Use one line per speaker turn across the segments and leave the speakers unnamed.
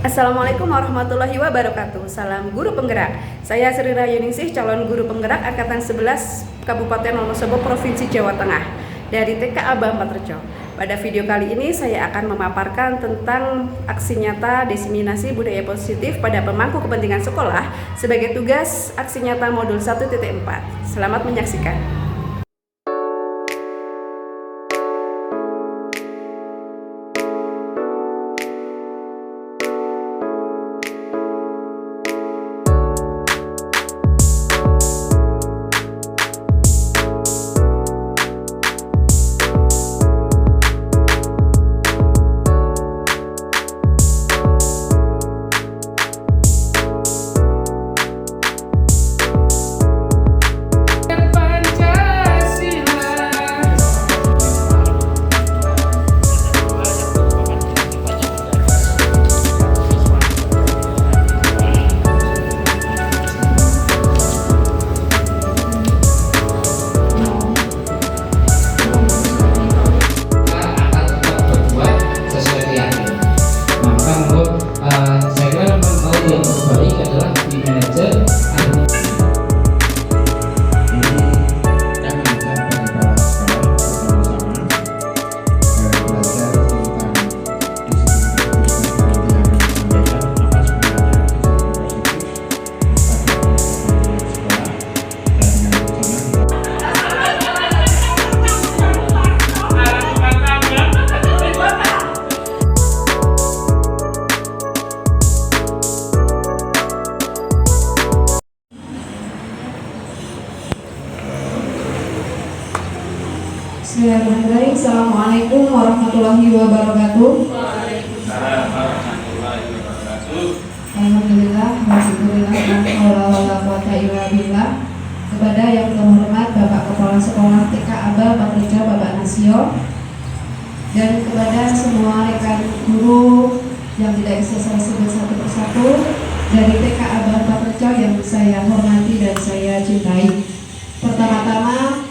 Assalamualaikum warahmatullahi wabarakatuh. Salam guru penggerak. Saya Sri Rayuningsih, calon guru penggerak angkatan 11 Kabupaten Wonosobo, Provinsi Jawa Tengah dari TK Aba 4 Rejo. Pada video kali ini saya akan memaparkan tentang aksi nyata diseminasi budaya positif pada pemangku kepentingan sekolah sebagai tugas aksi nyata modul 1.4. Selamat menyaksikan.
Bismillahirrahmanirrahim. Assalamualaikum warahmatullahi wabarakatuh. Alhamdulillah, wasyukurillah, kepada yang terhormat Bapak Kepala Sekolah TK Aba 4 Rejo, Bapak Nasio, dan kepada semua rekan guru yang tidak bisa saya sebut satu persatu dari TK Aba 4 Rejo yang saya hormati dan saya cintai. Pertama-tama,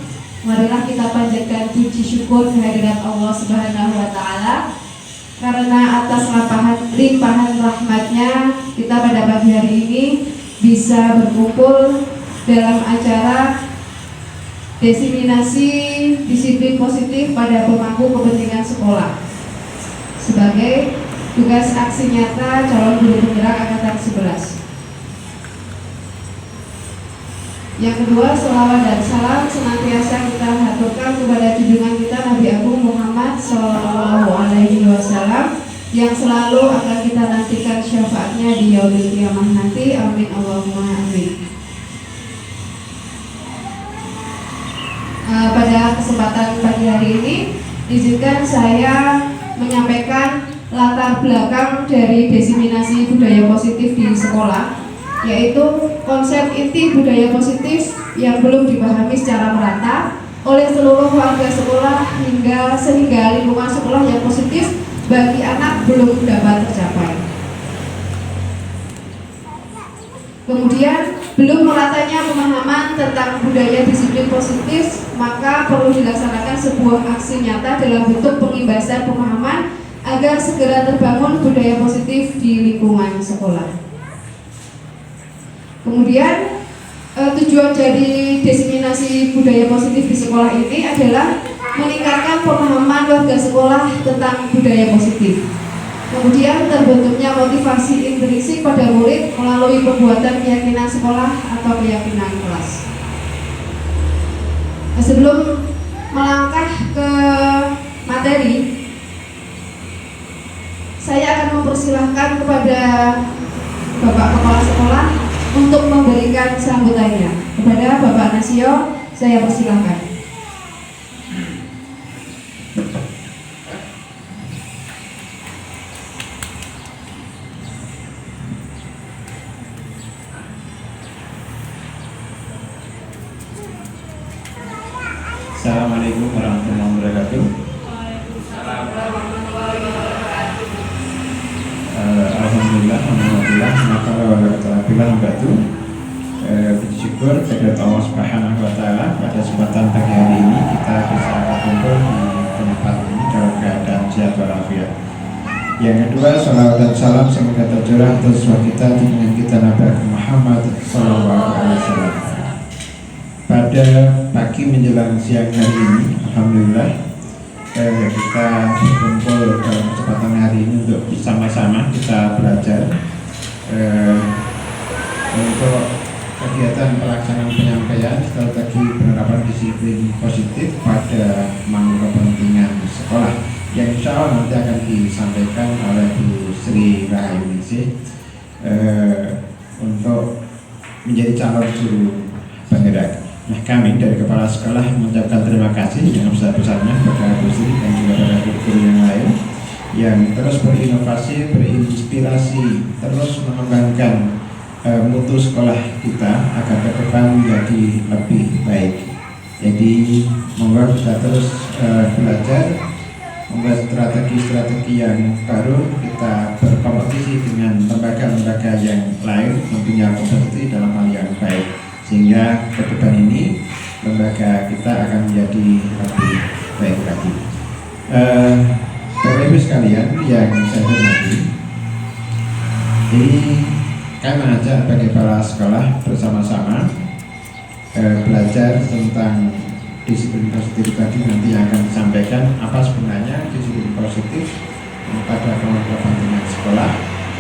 marilah kita panjatkan puji syukur kehadirat Allah Subhanahu wa Ta'ala, karena atas limpahan rahmatnya kita pada pagi hari ini bisa berkumpul dalam acara diseminasi disiplin positif pada pemangku kepentingan sekolah sebagai tugas aksi nyata calon guru penggerak angkatan 11. Yang kedua, selawat dan salam senantiasa kita haturkan kepada junjungan kita Nabi Agung Muhammad SAW yang selalu akan kita nantikan syafaatnya di yaumil qiyamah nanti. Amin Allahumma amin. Pada kesempatan pagi hari ini, izinkan saya menyampaikan latar belakang dari diseminasi budaya positif di sekolah, yaitu konsep inti budaya positif yang belum dipahami secara merata oleh seluruh warga sekolah sehingga lingkungan sekolah yang positif bagi anak belum dapat tercapai. Kemudian, belum meratanya pemahaman tentang budaya disiplin positif, maka perlu dilaksanakan sebuah aksi nyata dalam bentuk pengimbasan pemahaman agar segera terbangun budaya positif di lingkungan sekolah. Kemudian tujuan dari diseminasi budaya positif di sekolah ini adalah meningkatkan pemahaman warga sekolah tentang budaya positif. Kemudian terbentuknya motivasi intrinsik pada murid melalui pembuatan keyakinan sekolah atau keyakinan kelas. Sebelum melangkah ke materi, saya akan mempersilahkan kepada Bapak Kepala Sekolah untuk memberikan sambutannya. Kepada Bapak Nasio, saya persilahkan.
Assalamualaikum warahmatullahi wabarakatuh. Alhamdulillah, puji syukur kepada Allah Subhanahu wa Ta'ala, pada kesempatan pagi hari ini kita bisa berkumpul di tempat ini dalam keadaan sehat walafiat. Yang kedua, salawat dan salam semoga tercurah atas kita dengan kita Nabi Muhammad SAW. Pada pagi menjelang siang hari ini, alhamdulillah kita berkumpul dalam kesempatan hari ini untuk bersama-sama kita belajar untuk kegiatan pelaksanaan penyampaian strategi penerapan disiplin positif pada kepentingan sekolah yang insya Allah nanti akan disampaikan oleh Bu Sri Rahayu untuk menjadi calon guru penggerak. Nah, kami dari Kepala Sekolah mengucapkan terima kasih yang besar-besarnya kepada Bu Sri dan juga pada guru yang lain yang terus berinovasi, berinspirasi, terus mengembangkan mutu sekolah kita agar ke depan menjadi lebih baik. Jadi monggo kita terus belajar membuat strategi-strategi yang baru, kita berkompetisi dengan lembaga-lembaga yang lain, tentunya kompetisi dalam hal yang baik, sehingga ke depan ini lembaga kita akan menjadi lebih baik lagi. Bapak Ibu sekalian yang saya hormati, ini kami mengajak bagi kepala sekolah bersama-sama belajar tentang disiplin positif tadi nanti yang akan disampaikan apa sebenarnya disiplin positif pada kepentingan sekolah.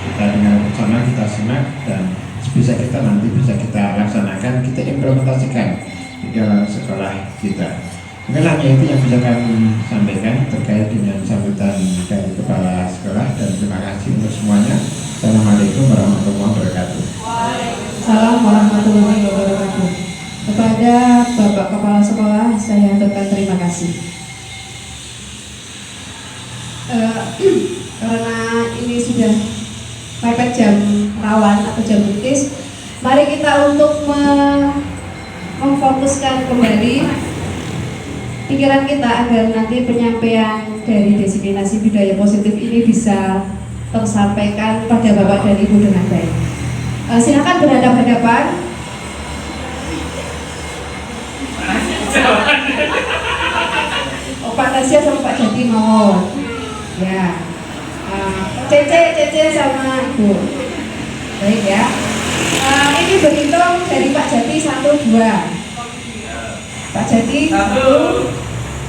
Kita dengar bersama, kita simak, dan bisa kita nanti bisa kita laksanakan, kita implementasikan di dalam sekolah kita. Mungkin hanya itu yang bisa kami sampaikan terkait dengan sambutan dari kepala sekolah, dan terima kasih untuk semuanya. Assalamualaikum warahmatullahi wabarakatuh.
Waalaikumsalam warahmatullahi wabarakatuh. Kepada Bapak Kepala Sekolah saya aturkan terima kasih. Karena ini sudah mepet jam rawan atau jam kritis, mari kita untuk memfokuskan kembali pikiran kita agar nanti penyampaian dari disiplinasi budaya positif ini bisa tersampaikan pada Bapak dan Ibu dengan baik. Silakan berhadapan-hadapan. Oh, Pak Tasya sama Pak Jati mau. Ya. Cece sama Ibu. Baik ya. Ini berhitung dari Pak Jati 1, 2. Pak Jati 1,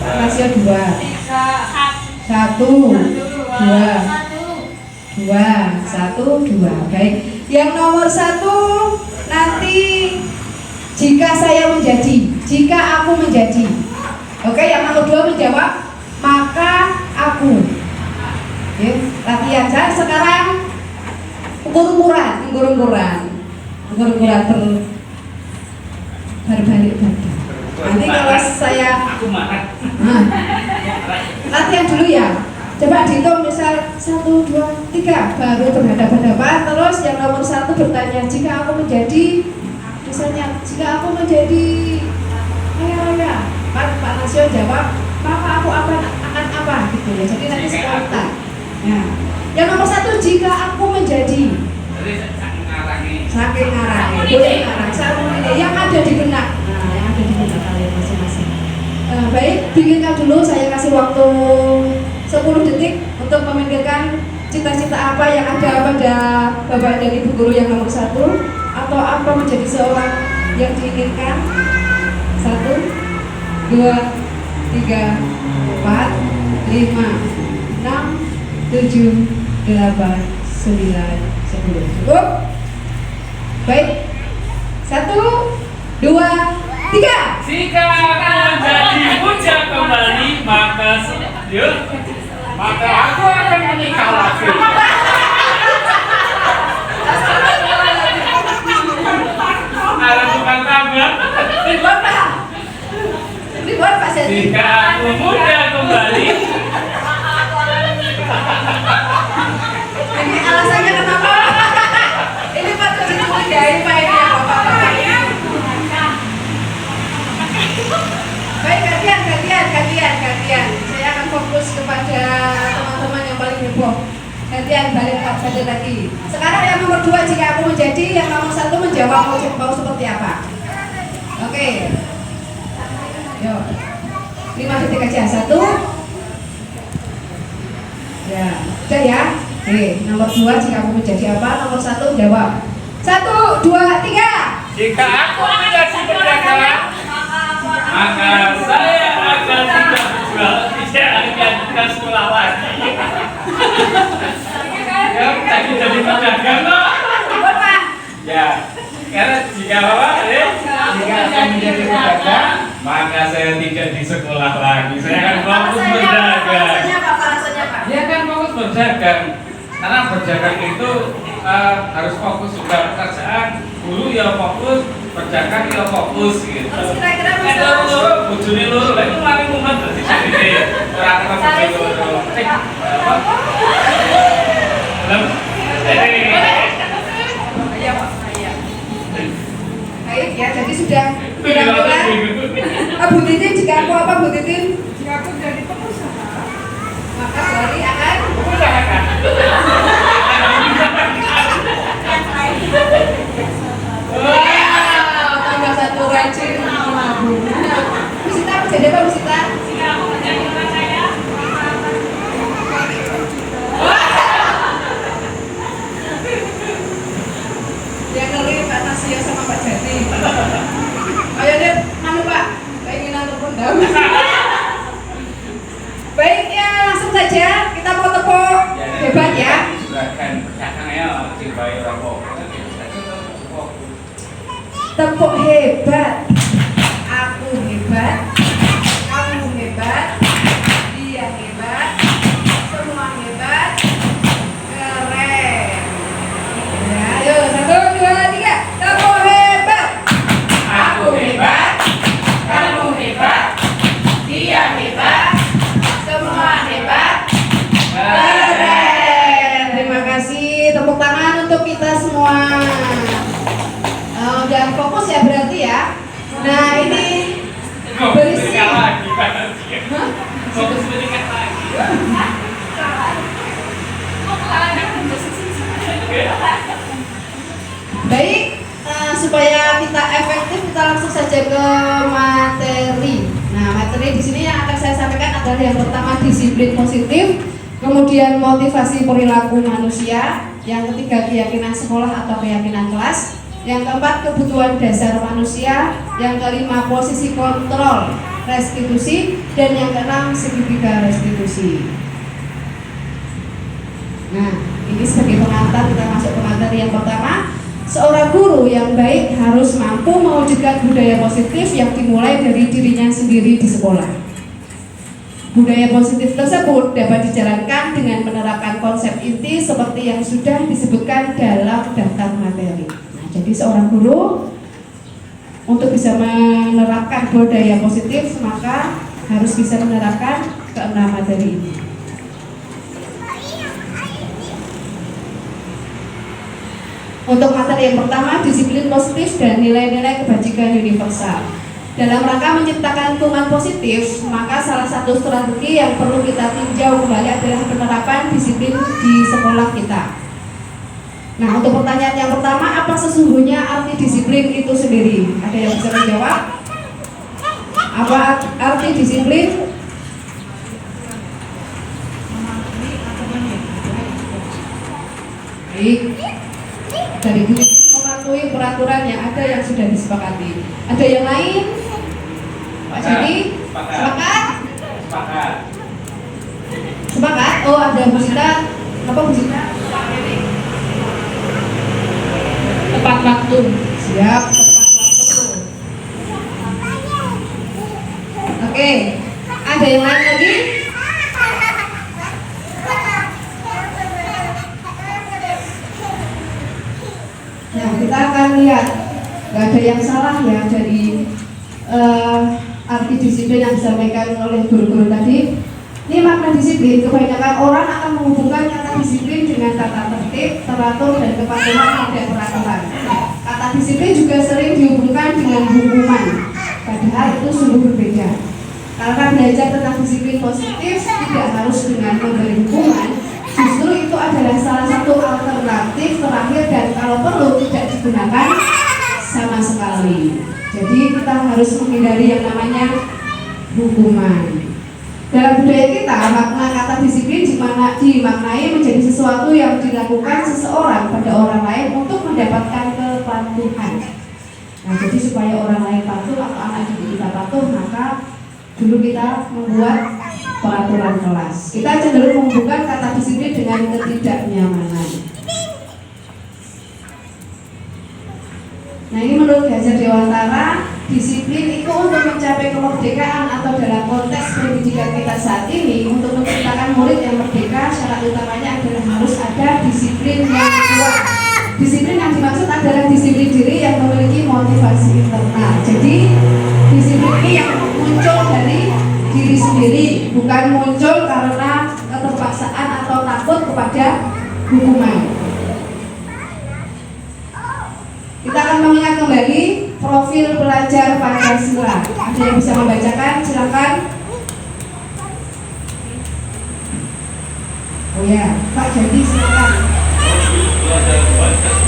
Pak Tasya 2. 1, 2, 1, 2. Baik. Yang nomor 1 nanti jika saya menjadi, jika aku menjadi. Oke, yang nomor 2 menjawab maka aku. Oke, latihan. Saya sekarang ukur-ukuran berbalik badan. Nanti kalau saya latihan dulu ya. Coba dihitung, misal 1, 2, 3 baru berhadapan-hadapan. Terus yang nomor 1 bertanya, jika aku menjadi, misalnya jika aku menjadi raya, Pak Nasio jawab, maka aku akan apa gitu ya. Jadi nanti spontan. Nah, yang nomor 1, jika aku menjadi, saking ngarang, boleh ngarang, yang ada di benak. Nah, yang ada di benak kalian masing-masing. Baik, bikinkan dulu. Saya kasih waktu 10 detik untuk memikirkan cita-cita apa yang ada pada Bapak dan Ibu guru yang nomor 1, atau apa menjadi seorang yang diinginkan. 1, 2, 3, 4, 5, 6, 7, 8, 9, 10. Cukup? Baik. 1, 2, 3.
Jika aku menjadi bujang kembali, maka aku akan menikah lagi. Ada tukang tambah.
Ribut Pak Seti.
Jika aku muda kembali,
Ini alasannya kenapa? Ini Pak Seti menghargai Pak ini ya Bapak-bapak. Baik, gantian. Saya akan fokus kepada teman-teman yang paling heboh. Gantian, balik lagi. Sekarang yang nomor 2, jika aku menjadi, yang nomor 1 menjawab mau seperti apa. Oke. Yuk. 5 detik aja. 1. Ya, udah ya. Oke, nomor 2 jika aku menjadi apa? Nomor 1 jawab. 1, 2, 3.
Jika aku menjadi penjaga, maka saya akan tidak jual, tidak akan sekolah lagi. Ya, jadi pedagang loh.
Bapak.
Ya, karena jika Bapak, jika akan menjadi pedagang, maka saya tidak di sekolah lagi. Saya akan fokus berdagang.
Alasannya apa?
Dia kan fokus berdagang. Karena berdagang itu harus fokus juga pekerjaan. Guru ya fokus, berdagang ya fokus gitu.
Terus kira-kira bisa
Loro, bojone loro, lha iku mari mumet dadi sendiri. Ora ketemu bojo loro. Apa? Belum.
Iya, Pak. Iya. Baik ya, jadi sudah kira-kira Bu Titin, jika aku apa Bu Titin? Jika aku jadi pengusaha, maka Zori akan
Usahakan.
wow, tambah 1 rajin menabung. Musita, jadi apa Musita?
Jika aku menjadi orang kaya,
Yang ngeri Pak Nasio sama Pak Jati. Ayo deh, anu Pak, keinginan terpendam. Baik ya, langsung saja kita mau tepuk hebat ya.
Silakan kakaknya dibayar rokok.
Tepuk hebat. Aku hebat. Kamu hebat. Dia hebat. Semua hebat. Keren. Ya, ayo 1, 2, 3. Tepuk hebat.
Aku hebat, kamu hebat, dia hebat,
Semua hebat.
keren.
Keren. Terima kasih. Tepuk tangan untuk kita semua. Udah fokus ya berarti ya. Nah ini berisi.
lagi kan dia.
Hah?
Fokus meningkat lagi.
Baik, supaya kita efektif kita langsung saja ke materi. Nah materi di sini yang akan saya sampaikan adalah yang pertama disiplin positif, kemudian motivasi perilaku manusia, yang ketiga keyakinan sekolah atau keyakinan kelas, yang keempat kebutuhan dasar manusia, yang kelima posisi kontrol restitusi, dan yang keenam segitiga restitusi. Nah, ini sebagai pengantar kita masuk ke materi yang pertama. Seorang guru yang baik harus mampu mewujudkan budaya positif yang dimulai dari dirinya sendiri di sekolah. Budaya positif tersebut dapat dijalankan dengan menerapkan konsep inti seperti yang sudah disebutkan dalam daftar materi. Nah, jadi seorang guru untuk bisa menerapkan budaya positif maka harus bisa menerapkan keenam materi ini. Untuk materi yang pertama, disiplin positif dan nilai-nilai kebajikan universal. Dalam rangka menciptakan lingkungan positif, maka salah satu strategi yang perlu kita tinjau kembali adalah penerapan disiplin di sekolah kita. Nah, untuk pertanyaan yang pertama, apa sesungguhnya arti disiplin itu sendiri? Ada yang bisa menjawab? Apa arti disiplin? Baik. Dari Bu Titin mematuhi peraturan yang ada yang sudah disepakati. Ada yang lain? Pak Jadi? Sepakat?
Sepakat.
Sepakat? Oh, ada Bu Sita. Apa Bu Sita? Tepat waktu. Siap, tepat waktu. Oke. Ada yang lain lagi? Nah, kita akan lihat, nggak ada yang salah ya dari arti disiplin yang disampaikan oleh guru-guru tadi. Ini makna disiplin, kebanyakan orang akan menghubungkan kata disiplin dengan tata tertib, teratur, dan kepatuhan pada peraturan. Kata disiplin juga sering dihubungkan dengan hukuman, padahal itu sungguh berbeda. Karena belajar tentang disiplin positif tidak harus dengan memberi hukuman, justru itu adalah salah satu alternatif terakhir dan kalau perlu tidak digunakan sama sekali. Jadi kita harus menghindari yang namanya hukuman. Dalam budaya kita, makna kata disiplin dimaknai menjadi sesuatu yang dilakukan seseorang pada orang lain untuk mendapatkan kepatuhan. Nah, jadi supaya orang lain patuh atau anak didik kita patuh, maka dulu kita membuat peraturan kelas. Kita cenderung menghubungkan kata disiplin dengan ketidaknyamanan. Nah, ini menurut Gajar Dewantara, disiplin itu untuk mencapai kemerdekaan atau dalam konteks pendidikan kita saat ini untuk menciptakan murid yang merdeka, syarat utamanya adalah harus ada disiplin yang kuat. Disiplin yang dimaksud adalah disiplin diri yang memiliki motivasi internal. Jadi disiplin ini yang muncul dari diri sendiri, bukan muncul karena keterpaksaan atau takut kepada hukuman. Kita akan mengingat kembali profil pelajar Pancasila. Ada yang bisa membacakan? Silakan. Oh ya, Pak Jadi silakan.
Pelajar Pancasila.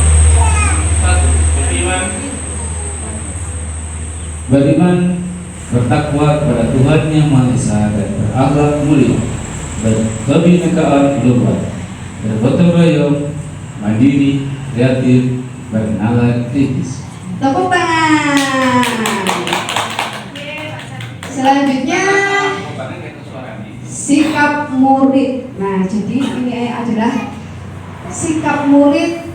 1. Beriman bertakwa kepada Tuhan Yang Maha Esa dan berakhlak mulia, berkebinekaan global, bergotong royong, mandiri, kreatif, bernalar kritis.
Tepuk tangan. Selanjutnya sikap murid. Nah, jadi ini adalah sikap murid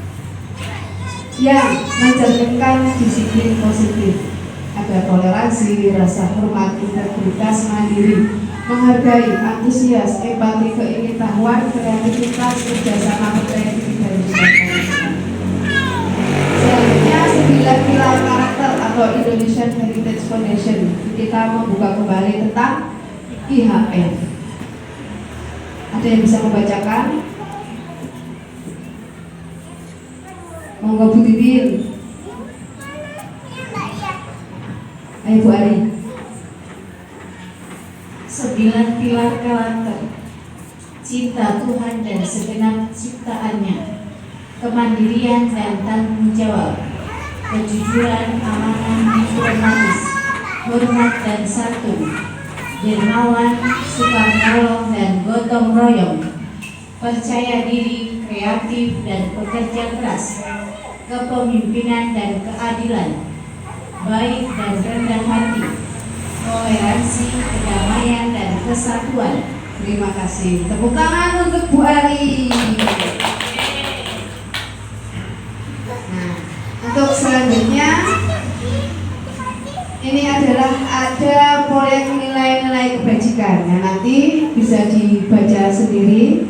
yang mencerminkan disiplin positif. Ada toleransi, rasa hormat, integritas, mandiri, menghargai, antusias, empati, keingetahuan, kreativitas, kerjasama, percaya diri, dan juga. Selanjutnya 9 pilar karakter atau Indonesian Heritage Foundation. Kita membuka kembali tentang IHF. Ada yang bisa membacakan? Monggo Bu Titin. Ayo Bu Ari.
9 pilar karakter: cinta Tuhan dan segenap ciptaannya, kemandirian dan tanggung jawab, kejujuran, amanah, diplomatis, hormat dan santun, dermawan, suka menolong dan gotong royong, percaya diri, kreatif dan pekerja keras, kepemimpinan dan keadilan, baik dan rendah hati, toleransi, kedamaian dan kesatuan.
Terima kasih. Tepuk tangan untuk Bu Ari. Nah, untuk selanjutnya ini adalah ada proyek nilai-nilai kebajikan. Nah, nanti bisa dibaca sendiri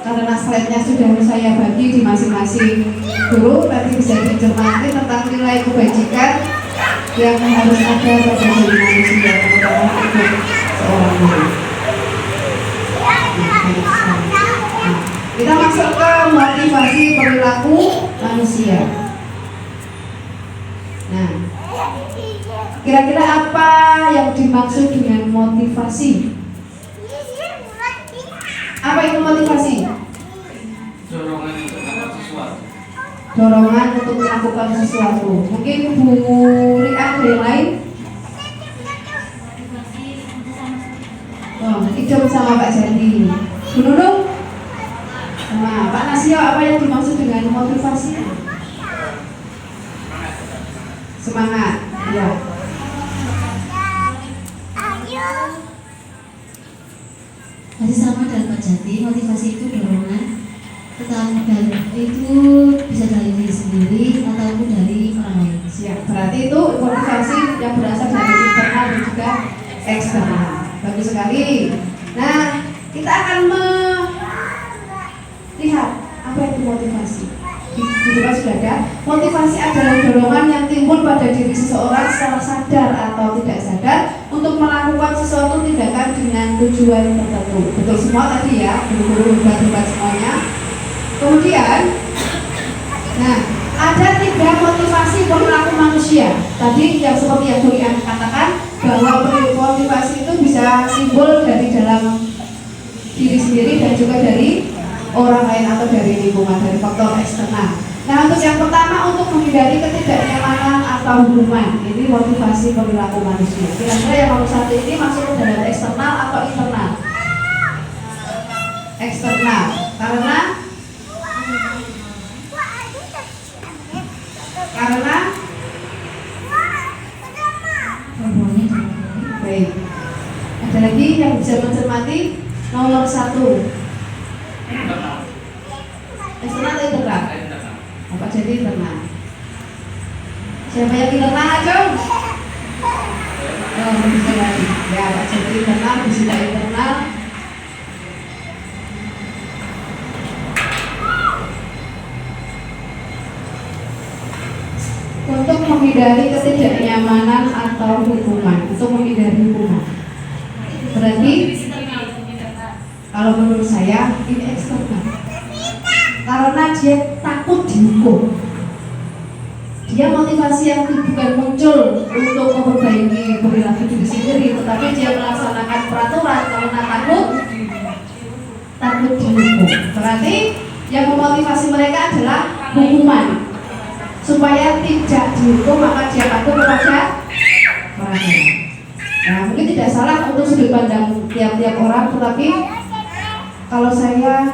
karena slide-nya sudah saya bagi di masing-masing guru. Nanti bisa dicermati tentang nilai kebajikan yang harus ada pada diri manusia, terutama untuk seorang guru. Kita masuk ke motivasi perilaku manusia. Nah, kira-kira apa yang dimaksud dengan motivasi? Apa itu motivasi?
Dorongan untuk melakukan sesuatu.
Dorongan untuk melakukan sesuatu. Mungkin Bu Ria ada yang lain? Oh, itu bersama Pak Jandi. Bu Nunung? Nah, Pak Nasio, apa yang dimaksud dengan motivasi? Semangat, ya.
Masih sama dengan Pak Jati, motivasi itu dorongan, dan itu bisa dari diri sendiri ataupun dari orang lain.
Siap. Berarti itu motivasi yang berasal dari internal dan juga eksternal. Bagus sekali. Nah, kita akan melihat apa itu motivasi. Di depan sudah ada. Motivasi adalah dorongan yang timbul pada diri seseorang secara sadar atau tidak sadar untuk melakukan sesuatu tindakan dengan tujuan tertentu. Betul semua tadi ya, guru-guru hebat-hebat semuanya. Kemudian, nah, ada 3 motivasi perilaku manusia. Tadi yang seperti yang Bu Ian katakan bahwa motivasi itu bisa timbul dari dalam diri sendiri dan juga dari orang lain atau dari lingkungan, dari faktor eksternal. Nah, untuk yang pertama, untuk menghindari ketidaknyamanan atau hukuman, ini motivasi perilaku manusia. Kira-kira yang nomor 1 ini masuk ke dalam eksternal atau internal? Eksternal, karena baik. Ada lagi yang bisa mencermati nomor 1. Eksternal atau internal? Bapak jadi internal. Siapa yang internal, Cung? Oh, bisa lagi. Ya, Pak jadi internal, bisa internal. Untuk menghindari ketidaknyamanan atau hukuman, untuk menghindari hukuman. Berarti kalau menurut saya ini eksternal, karena dia takut dihukum. Dia motivasi yang bukan muncul untuk memperbaiki perilaku diri sendiri, tetapi dia melaksanakan peraturan karena takut dihukum. Berarti yang memotivasi mereka adalah hukuman. Supaya tidak dihukum, maka dia patuh kepada peraturan. Nah, mungkin tidak salah untuk sudut pandang tiap-tiap orang, tetapi kalau saya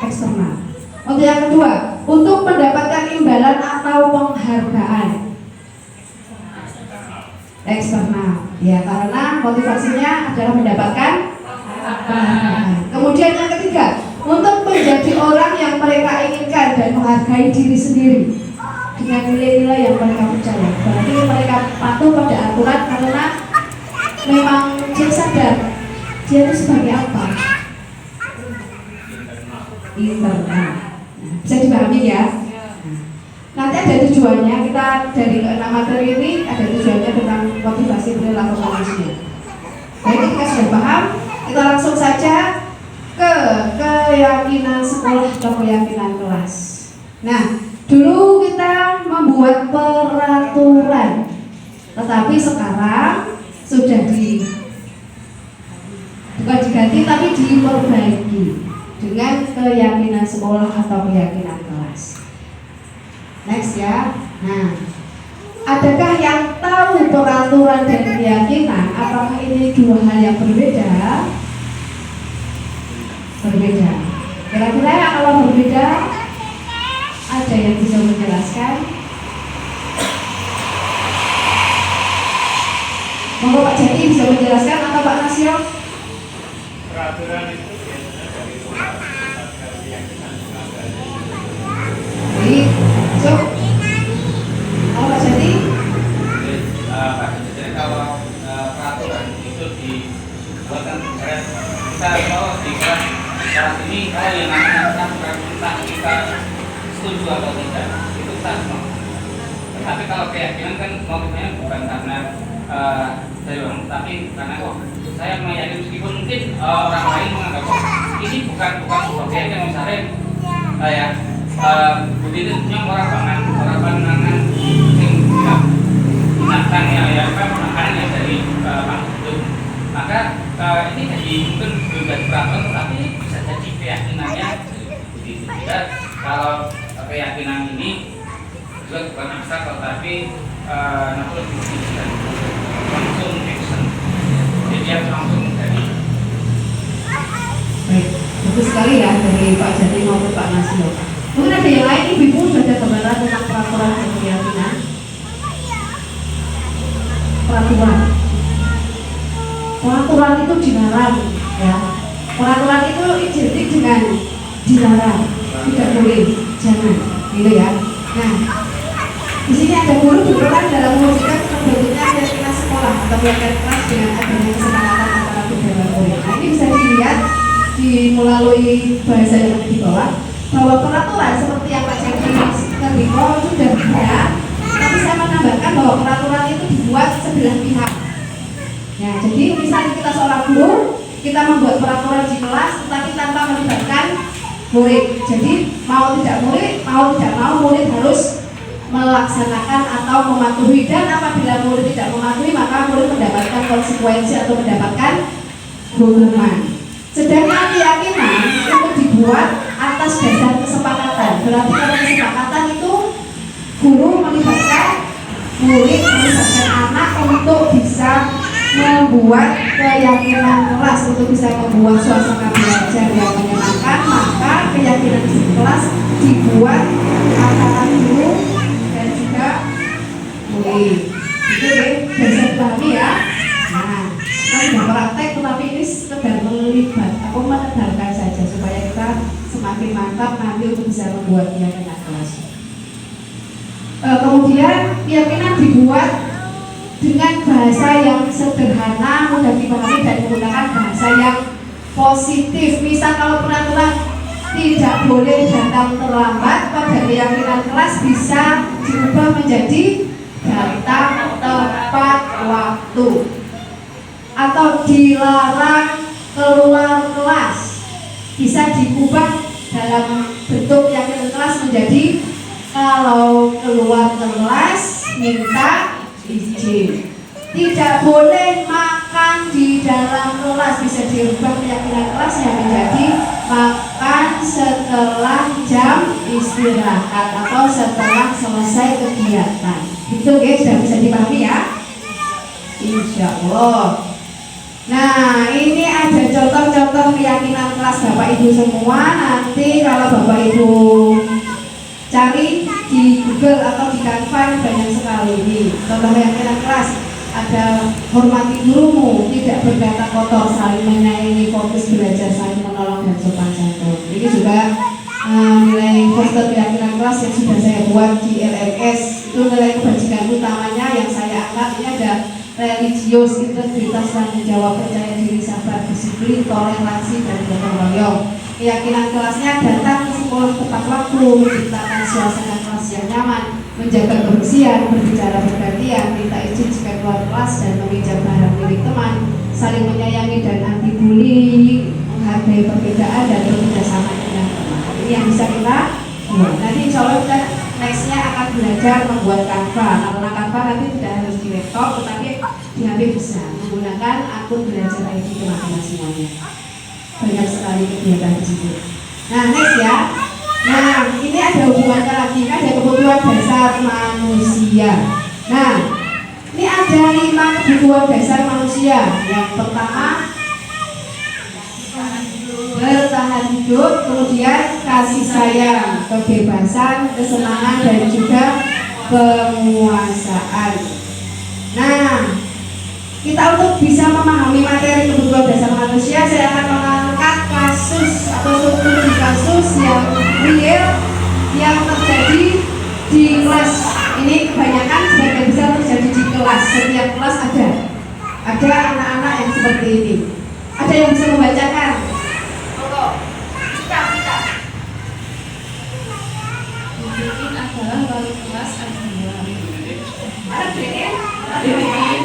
eksternal. Untuk yang kedua, untuk mendapatkan imbalan atau penghargaan, eksternal. Ya, karena motivasinya adalah mendapatkan penghargaan. Kemudian yang ketiga, untuk menjadi orang yang mereka inginkan dan menghargai diri sendiri dengan nilai-nilai yang mereka percaya. Berarti mereka patuh pada aturan karena memang dia sadar dia itu sebagai apa? Internal. Nah, bisa dipahami ya. Nanti ada tujuannya, kita dari keenam materi ini ada tujuannya tentang motivasi perilaku manusia. Baik, kita sudah paham, kita langsung saja ke keyakinan sekolah atau keyakinan kelas. Nah, dulu kita membuat peraturan, tetapi sekarang sudah bukan diganti tapi diperbaiki dengan keyakinan sekolah atau keyakinan kelas. Next ya. Nah, adakah yang tahu peraturan dan keyakinan? Apakah ini dua hal yang berbeda? Berbeda. Kira-kira kalau berbeda, ada yang bisa menjelaskan? Monggo Pak Jadi bisa menjelaskan atau Pak Nasio?
Peraturan itu biasanya dari keyakinan.
Baik, so kalau Pak Jadi?
Jadi kalau peraturan itu dibuatkan kita kalau di kelas ini kalau yang namanya peraturan kita setuju atau tidak itu sah. Tetapi kalau keyakinan kan motifnya bukan karena dari orang, tapi karena saya meyakini meskipun mungkin orang lain menganggap ini bukan sebuah keyakinan misalnya ya begitu yang orang pandangan sing gunakan ya makanan yang dari itu, maka ini jadi mungkin juga peraturan, tetapi bisa jadi keyakinannya begitu. Tidak, kalau keyakinan ini juga bukan abstrak, tetapi langsung action. Jadi dia langsung jadi.
Baik, bagus sekali ya dari Pak Jadi maupun Pak Nasio. Mungkin ada yang lain, Ibu sudah ada gambaran tentang peraturan dan keyakinan? Peraturan itu dilarang, ya. Peraturan itu identik dengan dilarang, tidak boleh, jangan, gitu ya. Nah, di sini ada guru berperan dalam mewujudkan terbentuknya keyakinan sekolah atau keyakinan kelas dengan adanya kesepakatan antara kedua murid. Nah, ini bisa dilihat melalui bahasa yang ada di bawah, bahwa peraturan seperti yang Pak Jadi Ngeriko sudah ada, tapi saya menambahkan bahwa peraturan itu dibuat sebelah pihak. Ya, jadi misalnya kita seorang guru, kita membuat peraturan di kelas, tetapi tanpa melibatkan murid. Jadi mau tidak mau murid harus melaksanakan atau mematuhi, dan apabila murid tidak mematuhi maka murid mendapatkan konsekuensi atau mendapatkan hukuman. Sedangkan keyakinan itu dibuat dibuat atas dasar kesepakatan. Berarti kalau kesepakatan itu guru melibatkan murid, melibatkan anak untuk bisa membuat keyakinan kelas, untuk bisa membuat suasana belajar yang menyenangkan. Maka keyakinan kelas dibuat antara guru dan juga murid. Itu deh, bisa dipahami ya. Nah, kita sudah praktek, tetapi ini sekedar melibat atau menebarkan saja supaya kita semakin mantap nanti untuk bisa membuat keyakinan kelas. Kemudian keyakinan dibuat dengan bahasa yang sederhana, mudah dipahami dan menggunakan bahasa yang positif. Misal kalau peraturan tidak boleh datang terlambat, pada keyakinan kelas bisa diubah menjadi datang tepat waktu, atau dilarang keluar kelas bisa diubah dalam bentuk keyakinan kelas menjadi kalau keluar kelas minta izin. Tidak boleh makan di dalam kelas, bisa dirubah keyakinan kelas yang menjadi makan setelah jam istirahat atau setelah selesai kegiatan. Itu guys, sudah bisa dipahami ya? Insya Allah. Nah, ini ada contoh-contoh keyakinan kelas Bapak Ibu semua. Nanti kalau Bapak Ibu cari di Google atau di Canva banyak sekali ini contoh keyakinan kelas. Ada hormati gurumu, tidak berkata kotor, saling menyayangi, fokus belajar, saling menolong dan sopan santun. Ini juga nilai poster keyakinan kelas yang sudah saya buat di LMS. Itu nilai kebajikan utamanya yang saya angkat. Ini ada religius, integritas, tanggung jawab, percaya diri, sabar, disiplin, toleransi, dan gotong royong. Keyakinan kelasnya datang ke sekolah tepat waktu, menciptakan suasana kelas yang nyaman, menjaga kebersihan, berbicara bergantian, minta izin jika keluar kelas, dan meminjam barang milik teman, saling menyayangi dan anti bullying, menghargai perbedaan dan bekerja sama dengan teman. Ini yang bisa kita buat. Nanti insya Allah kita nextnya akan belajar membuat Canva. Nah, karena Canva nanti tidak harus di laptop, tetapi di HP bisa menggunakan akun belajar ID teman-teman semuanya. Banyak sekali kegiatan di situ. Nah, next ya. Nah, ini ada hubungannya lagi, ada kebutuhan dasar manusia. Nah, ini ada 5 kebutuhan dasar manusia. Yang pertama, bertahan hidup, kemudian kasih sayang, kebebasan, kesenangan, dan juga penguasaan. Nah, kita untuk bisa memahami materi kebutuhan dasar manusia, saya akan mengangkat kasus atau studi kasus yang real yang terjadi di kelas. Ini kebanyakan sebagian besar terjadi di kelas. Setiap kelas ada anak-anak yang seperti ini. Ada yang bisa membacakan?
Bikin adalah wali kelas kedua.
Ada bikin?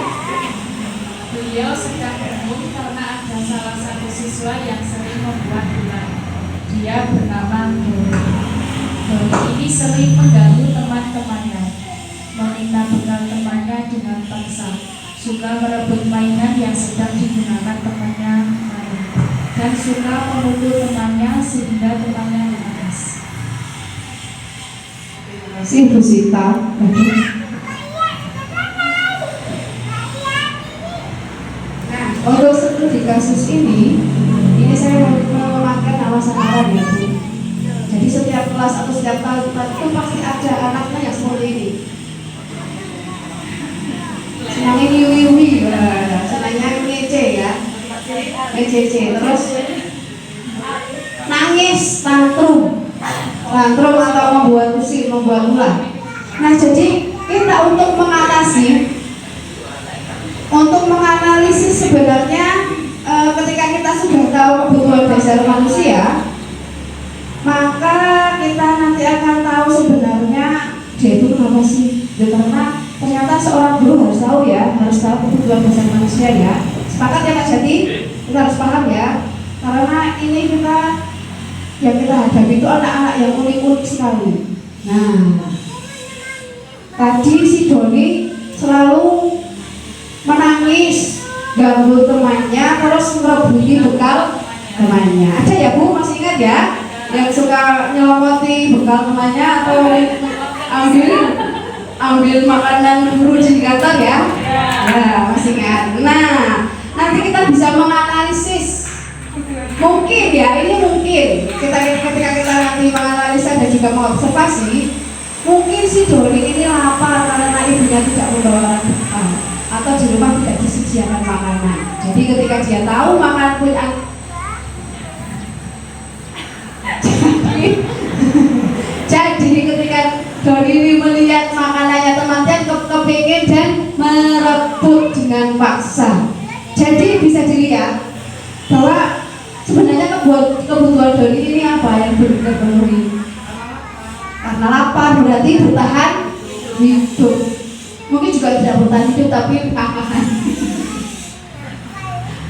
Beliau sedang bingung karena ada salah satu siswa yang sering membuat ulah. Dia bernama Dori. Dori ini sering mengganggu teman-temannya, meminta bekal temannya dengan paksa, suka merebut mainan yang sedang digunakan temannya lain, dan suka memukul temannya sehingga temannya menangis.
Terima kasih Bu Sita. Untuk studi kasus ini saya memakai nama samaran ya Bu. Jadi setiap kelas atau setiap tahun itu pasti ada anaknya yang seperti ini. Senangnya wiwi, senangnya ngece ya, ngece, terus nangis, tantrum atau membuat pusing, membuat ulah. Nah, jadi kita untuk menganalisis sebenarnya ketika kita sudah tahu kebutuhan dasar manusia, maka kita nanti akan tahu sebenarnya dia itu kenapa sih. Karena ternyata seorang guru harus tahu ya, harus tahu kebutuhan dasar manusia ya. Sepakat ya Mas Jati? Kita harus paham ya. Karena ini yang kita hadapi itu anak-anak yang unik-unik sekali. Nah, tadi si Doni selalu menangis, ganggu temannya, terus merebuti bekal temannya. Ada ya Bu, masih ingat ya? yang suka nyelomoti bekal temannya atau ambil makanan guru di kantor ya? Ya, masih ingat. Nah, nanti kita bisa menganalisis. Mungkin ya, ini mungkin ketika kita nanti menganalisa dan juga mengobservasi, mungkin si Doni ini lapar karena ibunya tidak membawa bekal atau di rumah tidak disediakan makanan. Jadi ketika dia tahu makan punya jadi ketika Doni ini melihat makanannya teman-teman kepingin dan merebut dengan paksa. Jadi bisa dilihat bahwa sebenarnya kebutuhan Doni ini apa yang belum terpenuhi. Karena lapar berarti bertahan hidup. Mungkin juga tidak bertahan hidup tapi makan.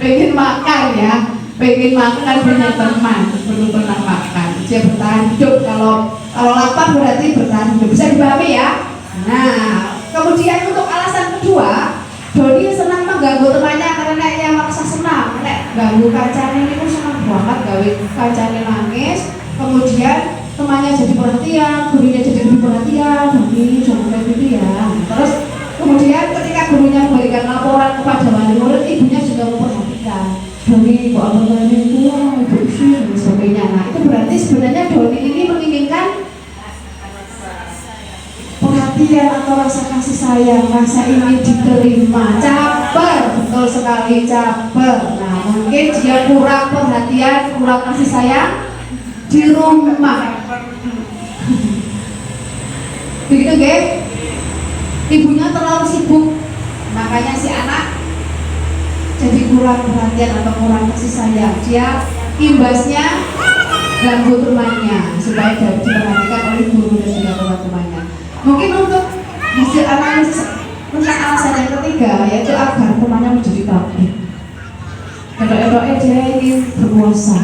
Pengen makan ya, pengen makan punya teman belum pernah makan. Dia bertahan hidup. Kalau lapar berarti bertahan hidup. Bisa dipahami ya? Nah, kemudian untuk alasan kedua, Doni senang mengganggu temannya karena ia merasa senang. Ganggu kancane itu senang banget, gawe kancane nangis. Kemudian temannya jadi perhatian, gurunya jadi lebih perhatian. Doni jangan kayak gitu ya. Terus kemudian ketika gurunya memberikan laporan kepada wali murid, ibunya juga memperhatikan. Doni kok apa itu, ibu sih dan sebagainya. Nah itu berarti sebenarnya Doni ini menginginkan perhatian atau rasa kasih sayang, rasa ingin diterima. Caper, betul sekali caper. Nah mungkin dia kurang perhatian, kurang kasih sayang di rumah. Begitu guys. Ibunya terlalu sibuk, makanya si anak jadi kurang perhatian atau kurang kasih sayang. Dia imbasnya ganggu temannya supaya dapat diperhatikan oleh guru dan juga teman-temannya. Mungkin untuk hasil analisis tentang alasan yang ketiga, yaitu agar temannya menjadi takut. Edok-edoknya dia ingin berkuasa.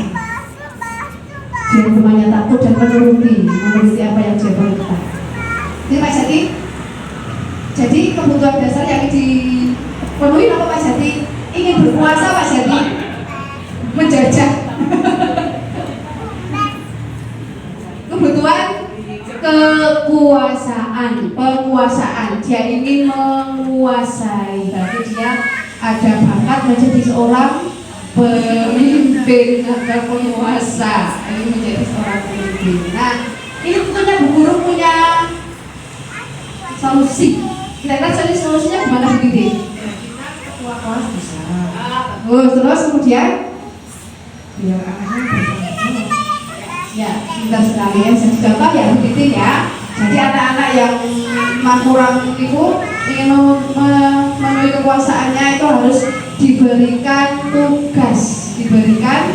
Dia temannya takut dan menuruti apa yang dia perintah. Ini Pak Jati. Jadi kebutuhan dasar yang dipenuhi apa Pak Jati? Ingin berkuasa Pak Jati? Menjajah. Kebutuhan kekuasaan, penguasaan. Dia ingin menguasai. Berarti dia ada bakat menjadi seorang pemimpin atau penguasa. Ini menjadi seorang pemimpin. Nah, ini tentunya Bu Guru punya solusi. Kira-kira solusinya gimana begitu? Ketua kelas bisa. Terus kemudian biar anaknya ya, pintar sekali ya. Jadi contoh ya begitu ya. Jadi anak-anak yang kurang itu ingin memenuhi kekuasaannya itu harus diberikan tugas, diberikan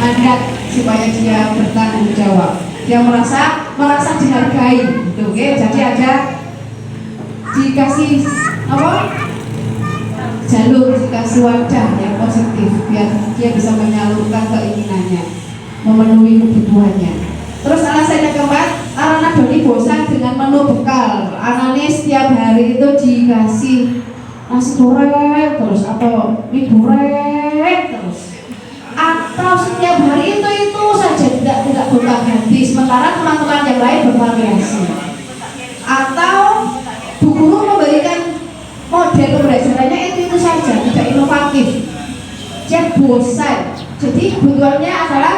mandat supaya dia bertanggung jawab. Dia merasa dihargai, gitu, okay? Jadi ada dikasih apa? Jalur, dikasih wadah yang positif biar dia bisa menyalurkan keinginannya, memenuhi kebutuhannya. Terus alasan yang keempat, karena Doni bosan dengan menu bekal. Anaknya setiap hari itu dikasih nasi goreng terus atau mie goreng terus, atau setiap hari itu saja tidak gonta-ganti, sementara teman-teman yang lain bervariasi. Atau Bu Guru memberikan model pembelajarannya itu saja, tidak inovatif. Dia bosan. Jadi kebutuhannya adalah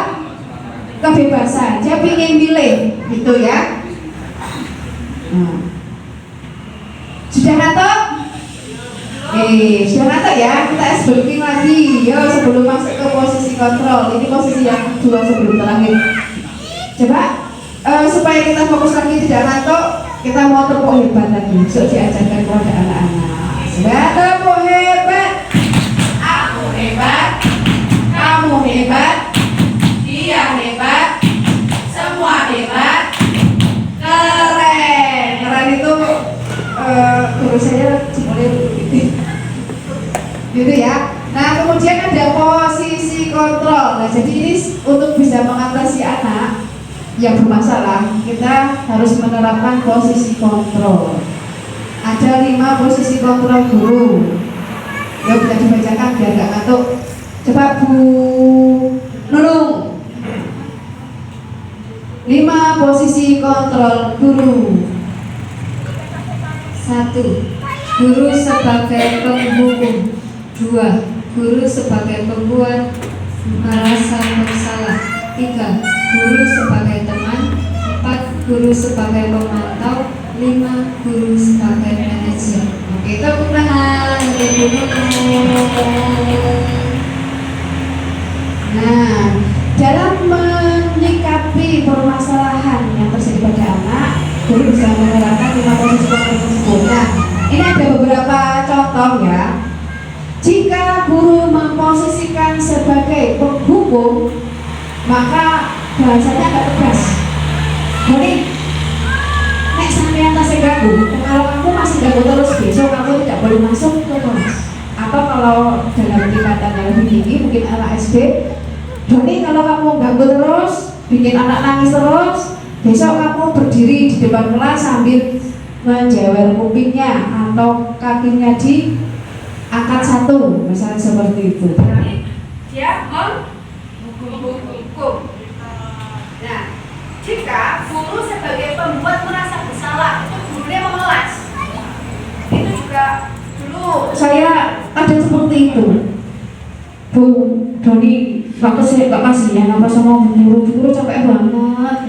kebebasan. Dia ingin pilih, gitu ya. Sudah ngantuk? Sudah ngantuk ya. Kita breaking lagi. Yo, sebelum masuk ke posisi kontrol. Ini posisi yang kedua sebelum terakhir. Coba supaya kita fokus lagi tidak ngantuk, kita mau tepuk hebat lagi. Besok diajarkan kepada anak-anak. Sudah tepuk hebat. Aku hebat. Kamu hebat. Dia hebat. Semua hebat. Keren. Keren itu guru saya boleh gitu ya. Nah kemudian ada posisi kontrol. Nah jadi ini untuk bisa mengatasi anak yang bermasalah, kita harus menerapkan posisi kontrol. Ada 5 posisi kontrol guru. Ya bisa dibacakan biar gak ngantuk. Coba Bu Nunung. 5. Posisi kontrol guru. 1. Guru sebagai penghukum. 2. Guru sebagai pembuat merasa bersalah. 3. Guru sebagai teman. 4. Guru sebagai pemantau. 5. Guru sebagai manajer. Oke, tepuk tangan untuk guru. Nah, dalam menyikapi permasalahan yang terjadi pada anak, guru bisa menerapkan 5 posisi kontrol tersebut. Nah, ini ada beberapa contoh ya. Jika guru memposisikan sebagai penghukum, maka bahasanya agak tegas. Jadi, nek sampean tasih ganggu, kalau kamu masih ganggu terus, besok kamu tidak boleh masuk ke kelas. Atau kalau dalam tingkatan yang lebih tinggi, mungkin anak SD, Doni kalau kamu ganggu terus, bikin anak nangis terus, besok kamu berdiri di depan kelas sambil menjewer kupingnya atau kakinya di angkat 1, misalnya seperti itu.
Dia menghukum. Nah, jika guru sebagai pembuat merasa bersalah, itu gurunya memelas. Itu juga dulu
Saya ada seperti itu. Bu Doni, gak kasihan apa sama guru capek banget.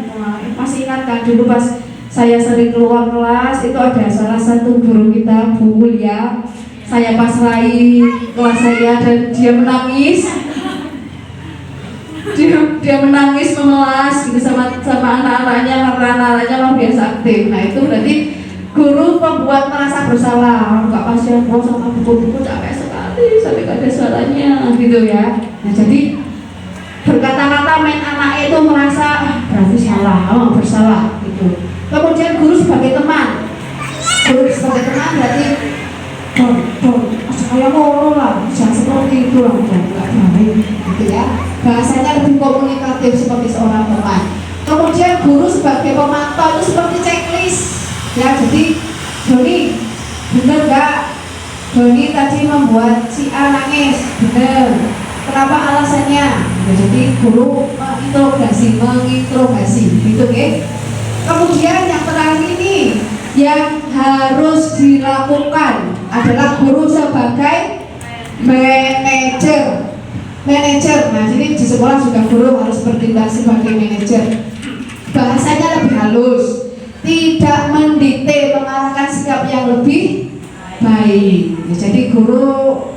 Masih ingat kan dulu pas saya sering keluar kelas, itu ada salah satu guru kita, Bu ya. Saya pasrahi kelas saya dan dia menangis. Dia menangis memelas gitu sama anak-anaknya karena anak-anaknya luar biasa aktif. Nah itu berarti guru pembuat merasa bersalah. Enggak kasihan bos sama buku-buku capek sekali sampai gak ada suaranya gitu ya. Nah jadi berkata-kata main anak itu merasa berarti salah, bersalah gitu. Kemudian guru sebagai teman. Guru sebagai teman berarti saya mau lah, jangan seperti itu lah, nggak baik, gitu ya. Bahasanya lebih komunikatif seperti seorang teman. Kemudian guru sebagai pemantau itu seperti checklist, ya. Jadi Doni, bener nggak? Doni tadi membuat si A nangis, bener. Kenapa alasannya? Ya, jadi guru menginterogasi, gitu ya. Kemudian yang terakhir ini yang harus dilakukan adalah guru sebagai manajer. Nah, jadi di sekolah juga guru harus bertindak sebagai manajer. Bahasanya lebih halus, tidak mendikte, mengarahkan sikap yang lebih baik. Ya, jadi guru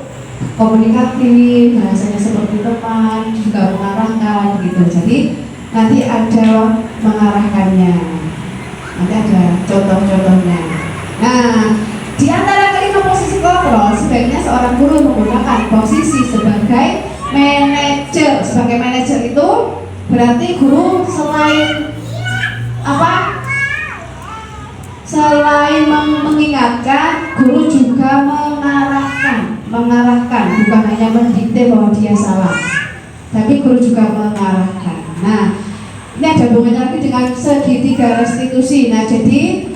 komunikatif, bahasanya seperti teman, juga mengarahkan gitu. Jadi nanti ada mengarahkannya. Nanti ada contoh-contohnya. Nah, di antara kelima posisi kontrol, sebaiknya seorang guru menggunakan posisi sebagai manajer. Sebagai manajer itu berarti guru selain apa? Selain mengingatkan, guru juga mengarahkan, bukan hanya mendikte bahwa dia salah, tapi guru juga mengarahkan. Nah, ini ada hubungannya lagi dengan segitiga restitusi. Nah, jadi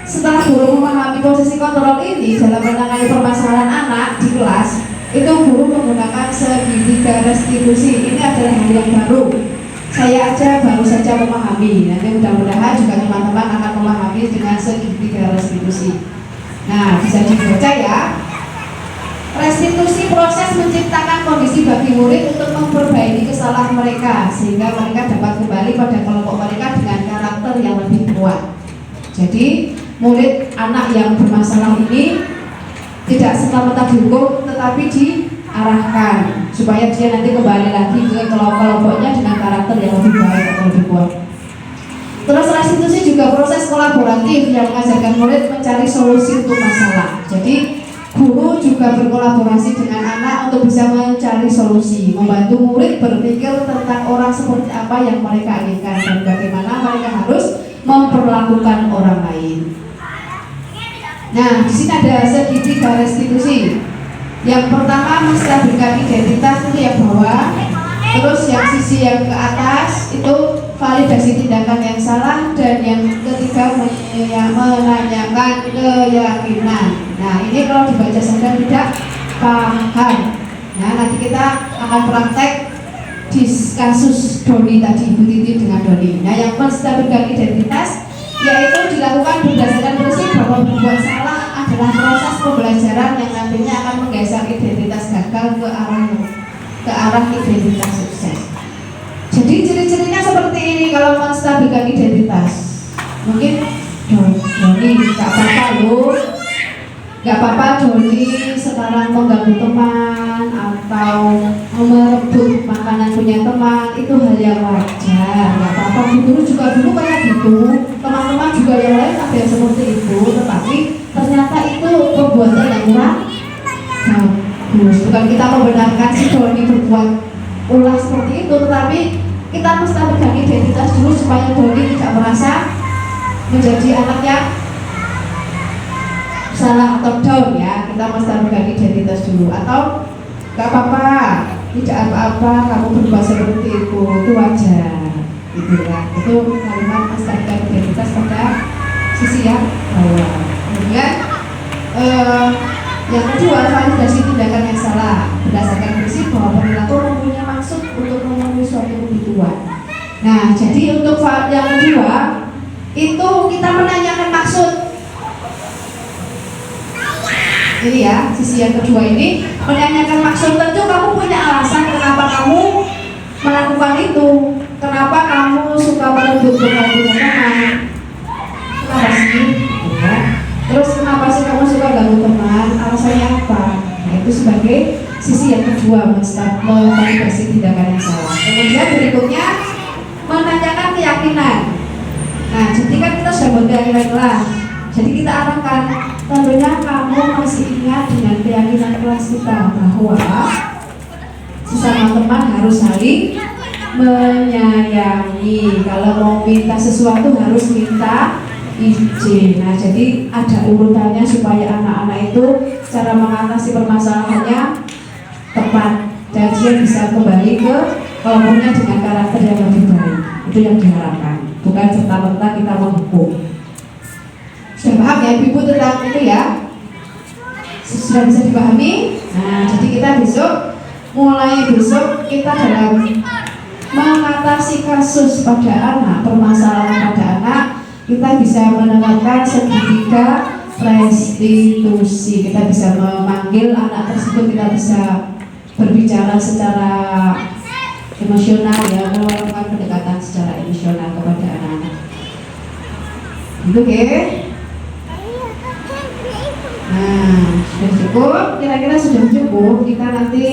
setelah guru memahami posisi kontrol ini dalam menangani permasalahan anak di kelas, itu guru menggunakan segitiga restitusi. Ini adalah hal yang baru. Saya aja baru saja memahami. Nanti mudah-mudahan juga teman-teman akan memahami dengan segitiga restitusi. Nah, bisa dibaca ya. Restitusi proses menciptakan kondisi bagi murid untuk memperbaiki kesalahan mereka sehingga mereka dapat kembali pada kelompok mereka dengan karakter yang lebih kuat. Jadi murid anak yang bermasalah ini tidak serta-merta dihukum, tetapi diarahkan supaya dia nanti kembali lagi ke kelompoknya dengan karakter yang lebih baik atau lebih kuat. Terus restitusi juga proses kolaboratif yang mengajarkan murid mencari solusi untuk masalah. Jadi guru juga berkolaborasi dengan anak untuk bisa mencari solusi, membantu murid berpikir tentang orang seperti apa yang mereka inginkan dan bagaimana mereka harus memperlakukan orang lain. Nah, di sini ada segitiga restitusi. Yang pertama menstabilkan identitas itu yang bawah, terus yang sisi yang ke atas itu validasi tindakan yang salah, dan yang ketiga menanyakan keyakinan. Nah, ini kalau dibaca saja tidak paham. Nah, nanti kita akan praktek di kasus Doni tadi, Ibu Titi dengan Doni. Nah, yang menstabilkan identitas yaitu dilakukan berdasarkan prinsip bahwa berbuat salah adalah proses pembelajaran yang nantinya akan menggeser identitas gagal ke arah identitas sukses. Jadi ciri-cirinya seperti ini kalau menstabilkan identitas. Mungkin Doni nggak apa-apa loh, nggak apa-apa Doni sekarang mengganggu teman atau merebut makanan punya teman, itu hal yang wajar, nggak apa-apa. Guru juga dulu kayak gitu, teman-teman juga yang lain ada yang seperti itu, tetapi ternyata itu perbuatan yang kurang bagus. Bukan kita membenarkan si Doni berbuat ulah seperti itu, tetapi kita mesti pegang identitas dulu supaya Doni tidak merasa menjadi anak yang salah atau down ya. Kita mesti pegang identitas dulu. Atau gak apa-apa, tidak apa-apa kamu berbuat seperti itu wajar gitu ya. Itu kalimat mesti identitas pada sisi yang bawah. Kemudian yang kedua, validasi tindakan yang salah berdasarkan prinsip bahwa perilaku mempunyai maksud untuk memenuhi suatu kebutuhan. Nah, jadi untuk yang kedua itu kita menanyakan maksud. Jadi ya, sisi yang kedua ini menanyakan maksud. Tentu kamu punya alasan kenapa kamu melakukan itu. Kenapa kamu suka merebut teman? Kenapa sih? Ya. Terus kenapa sih kamu suka ganggu teman? Alasannya apa? Nah, itu sebagai sisi yang kedua, memvalidasi tindakan yang salah. Kemudian berikutnya menanyakan keyakinan. Nah, jadi kan kita sudah berkeyakinan kelas. Jadi kita arahkan, tentunya kamu masih ingat dengan keyakinan kelas kita bahwa sesama teman harus saling menyayangi. Kalau mau minta sesuatu harus minta izin. Nah, jadi ada urutannya supaya anak-anak itu cara mengatasi permasalahannya tepat dan dia bisa kembali ke kelompoknya dengan karakter yang lebih baik. Itu yang diharapkan, bukan serta-merta kita menghukum. Sudah paham ya Ibu tentang itu ya? Sudah bisa dipahami? Nah, jadi kita mulai besok kita dalam mengatasi kasus pada anak, permasalahan pada anak, kita bisa menerapkan segitiga restitusi. Kita bisa memanggil anak tersebut, kita bisa berbicara secara emosional ya, melakukan pendekatan secara emosional kepada anak-anak. Oke. Nah, sudah cukup, kira-kira sudah cukup. Kita nanti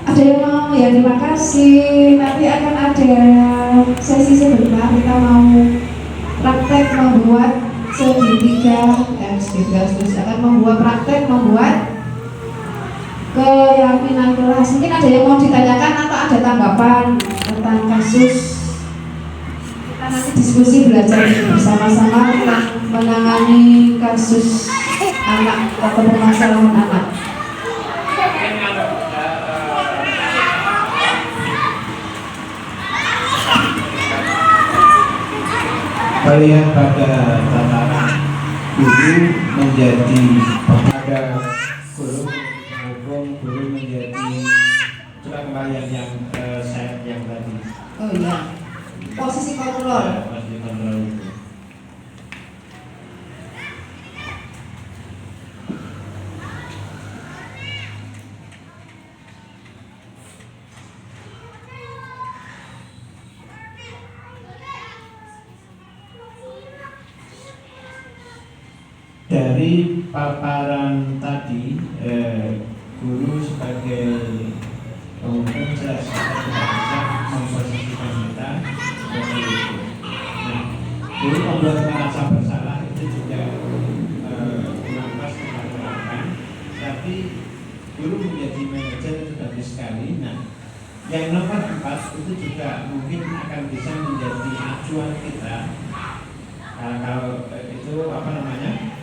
ada yang mau ya, terima kasih. Nanti akan ada sesi sebentar, kita mau praktek membuat segitiga terus akan membuat keyakinan kelas. Mungkin ada yang mau ditanyakan atau ada tanggapan tentang kasus. Kita nanti diskusi belajar bersama-sama tentang menangani kasus anak atau permasalahan anak.
Kalian pada tataran guru menjadi pada guru hukum, guru menjadi coba kembali yang saya yang tadi.
Oh iya, posisi kontrol.
Ya, posisi kontrol itu. Dari paparan tadi, guru sebagai pemimpin jelas kita tidak bisa memposisikan kita seperti itu. Nah, guru membuat merasa bersalah itu juga kurang pas kita terapkan. Tapi guru menjadi manajer itu bagus sekali. Nah, yang nomor 4 itu juga mungkin akan bisa menjadi acuan kita. Kalau itu apa namanya?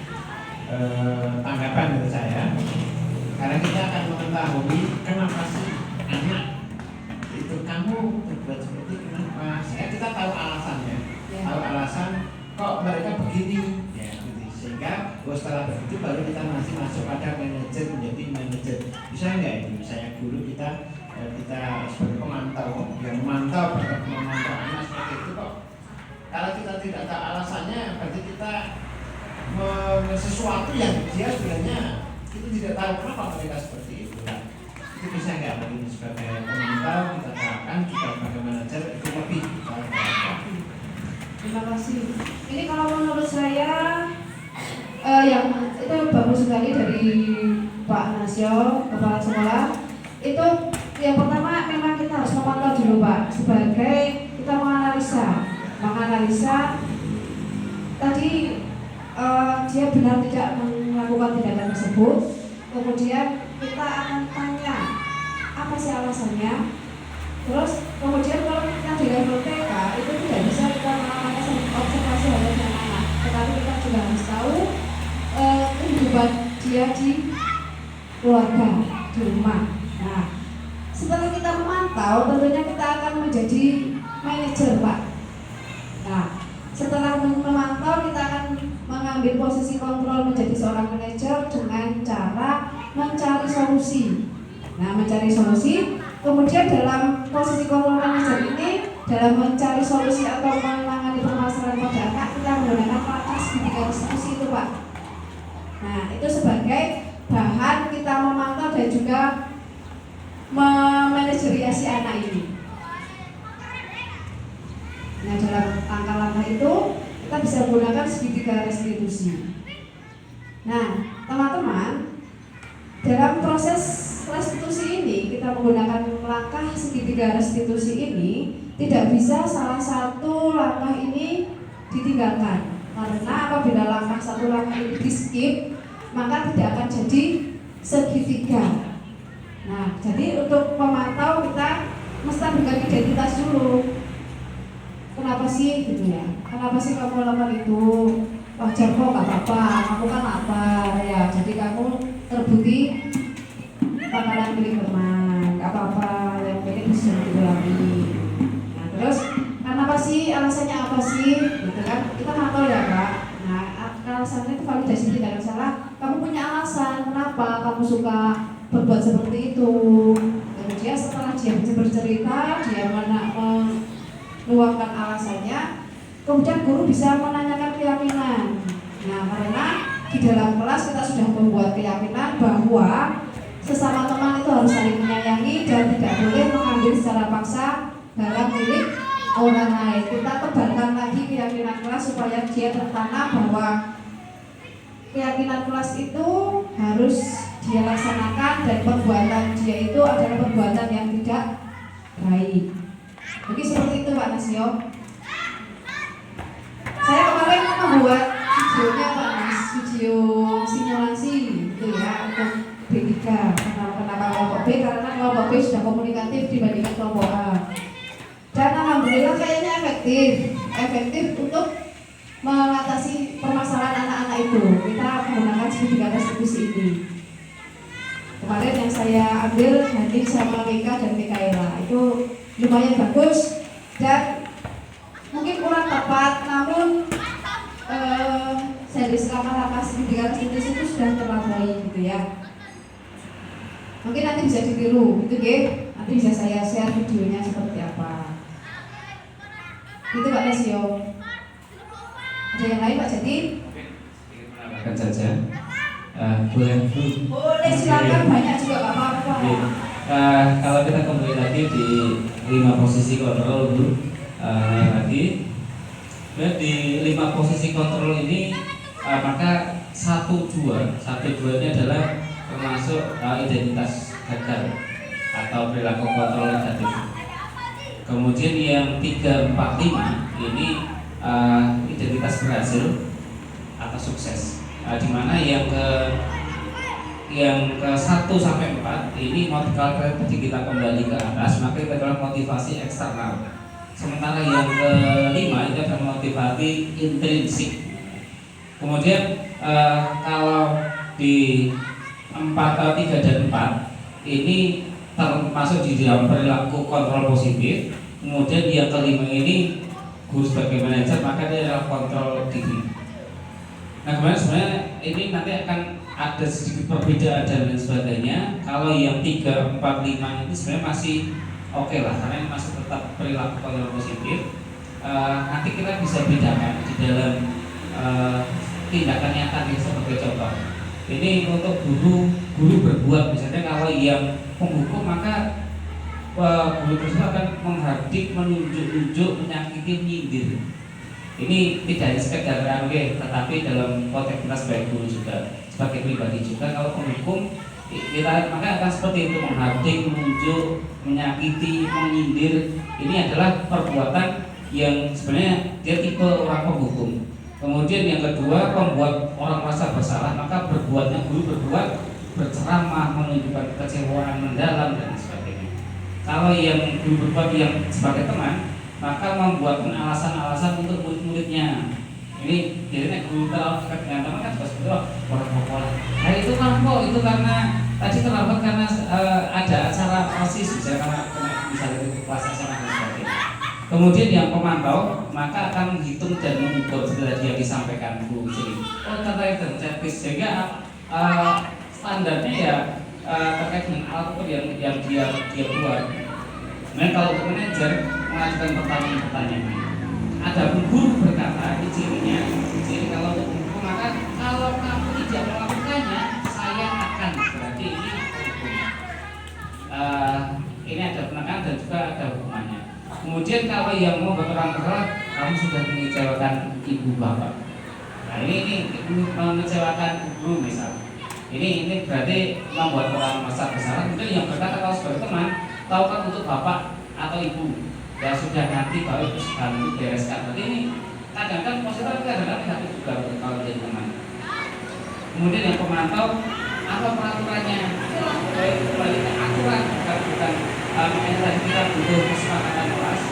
Tanggapan dari saya, karena kita akan mengetahui kenapa sih anak itu kamu berbuat seperti kenapa. Kita tahu alasannya, tahu alasan kok mereka begini, ya, gitu. Sehingga setelah begitu baru kita masih masuk pada manajer, menjadi manajer. Bisa nggak itu? Misalnya guru kita kita sebagai pemantau yang memantau anak seperti itu kok. Kalau kita tidak tahu alasannya, berarti kita sesuatu yang dia sebenarnya itu tidak tahu kenapa mereka seperti itu. Nah, itu bisa nggak mungkin sebagai pemantau kita katakan kita sebagai manajer itu lebih
Terima kasih. Ini kalau menurut saya yang itu bagus sekali dari Pak Nasio, kepala sekolah. Itu yang pertama memang kita harus memantau dulu Pak, sebagai kita menganalisa tadi dia benar tidak melakukan tindakan tersebut. Kemudian kita akan tanya apa sih alasannya. Terus kemudian kalau kita di level TK itu tidak bisa kita melakukan observasi hanya dengan anak, tetapi kita juga harus tahu kehidupan dia di keluarga, di rumah. Nah, setelah kita memantau, tentunya kita akan menjadi manajer, Pak. Nah, setelah memantau, kita akan mengambil posisi kontrol menjadi seorang manajer dengan cara mencari solusi. Nah, mencari solusi, kemudian dalam posisi kontrol manajer ini, dalam mencari solusi atau menangani permasalahan pada anak, kita menggunakan langkah segitiga restitusi itu, Pak. Nah, itu sebagai bahan kita memantau dan juga memanajeri si anak ini. Nah, dalam langkah-langkah itu kita bisa menggunakan segitiga restitusi. Nah, teman-teman, dalam proses restitusi ini kita menggunakan langkah segitiga restitusi ini tidak bisa salah satu langkah ini ditinggalkan, karena apabila satu langkah ini di skip maka tidak akan jadi segitiga. Nah, jadi untuk memantau kita mesti berikan identitas dulu. Kenapa sih gitu ya? Kenapa sih kamu melakukan itu? Wajar kok, nggak apa-apa. Kamu kan lapar ya. Jadi kamu terbukti makanan milik teman, nggak apa-apa. Yang ini bisa diulangi. Nah, terus kenapa sih? Alasannya apa sih? Gitu kan? Kita mantau ya, Kak. Nah, alasannya itu validasi tidak salah. Kamu punya alasan kenapa kamu suka berbuat seperti itu. Kemudian setelah dia bercerita, dia meluangkan alasannya, kemudian guru bisa menanyakan keyakinan. Nah, karena di dalam kelas kita sudah membuat keyakinan bahwa sesama teman itu harus saling menyayangi dan tidak boleh mengambil secara paksa barang milik orang lain. Kita tebarkan lagi keyakinan kelas supaya dia tertanam bahwa keyakinan kelas itu harus dia laksanakan dan perbuatan dia itu adalah perbuatan yang tidak baik. Jadi seperti itu Pak Nasio. Saya kemarin membuat videonya Pak Mas, video simulasi gitu ya untuk B3. Kenapa kelompok B? Karena kelompok B sudah komunikatif dibandingkan kelompok A. Dan alhamdulillah kayaknya efektif untuk mengatasi permasalahan anak-anak itu. Kita menggunakan segitiga restitusi ini. Kemarin yang saya ambil Hadi sama Mika dan Mikaela itu lumayan bagus dan mungkin kurang tepat, namun dari langkah-langkah segitiga restitusi itu sudah terlampaui gitu ya. Mungkin nanti bisa ditiru, gitu ya. Nanti bisa saya share videonya seperti apa. Itu Pak Nasio. Ada yang lain Pak Jadi?
Menambahkan saja. Boleh Bu?
Boleh, silakan, banyak juga Pak apa-apa.
Kalau kita kembali lagi di 5 posisi kontrol Bu, lagi di 5 posisi kontrol ini maka 1-2 ini adalah termasuk identitas gagal atau perilaku kontrol negatif. Kemudian yang 3, 4, 5 ini identitas berhasil atau sukses. Di mana yang ke 1 sampai 4 ini kalau tadi kita kembali ke atas maka itu adalah motivasi eksternal. Sementara yang ke 5 itu adalah motivasi intrinsik. Kemudian kalau di 3 dan 4 ini termasuk di dalam perilaku kontrol positif. Kemudian yang kelima ini guru sebagai manajer maka dia adalah kontrol diri. Nah kemudian sebenarnya ini nanti akan ada sedikit perbedaan dan lain sebagainya. Kalau yang 3, 4, 5 itu sebenarnya masih oke lah, karena ini masih tetap perilaku positif. Nanti kita bisa bedakan di dalam tindakan nyata sebagai contoh. Ini untuk guru berbuat, misalnya kalau yang penghukum maka guru tersebut akan menghardik, menunjuk-nunjuk, menyakiti, menyindir. Ini tidak sekedar tetapi dalam konteks kita sebagai guru juga, sebagai pribadi juga. Kalau penghukum kita maka akan seperti itu, menghardik, menunjuk, menyakiti, menyindir. Ini adalah perbuatan yang sebenarnya dia tipe orang penghukum. Kemudian yang kedua, membuat orang merasa bersalah, maka berbuatnya guru berbuat berceramah, menunjukkan kekecewaan mendalam dan sebagainya. Kalau yang guru berbuat yang sebagai teman, maka membuatkan alasan-alasan untuk murid-muridnya. Ini jadinya guru terlalu dengan teman kan seperti orang-orang. Nah itu kok itu karena tadi terlambat karena ada acara OSIS, misalnya karena misalnya kelas SMA dan sebagainya. Kemudian yang pemantau maka akan menghitung dan mengukur setelah dia disampaikan Bu Sri. Kata itu sehingga standarnya ya terkait dengan alat ukur yang dia buat. Nah kalau untuk manajer mengajukan pertanyaan, ada guru berkata di cirinya, jadi kalau untuk hukum maka kalau kamu tidak melakukannya, saya akan berarti ini hukum. Ini ada penekanan dan juga ada hukumannya. Kemudian kalau yang mau orang bergerak, kamu sudah mengecewakan ibu bapak. Nah ini mengecewakan guru misal. Ini berarti membuat orang merasa bersalah. Kemudian yang berkata kalau sebagai teman, tahu kan untuk bapak atau ibu, ya sudah nanti baru terus bantu bereskan. Berarti ini kadang-kadang positif, kadang-kadang negatif juga kalau jadi teman. Kemudian yang pemantau, apa peraturannya? Kembali ke aturan, bukan makanya tadi kita butuh kesepakatan kelas.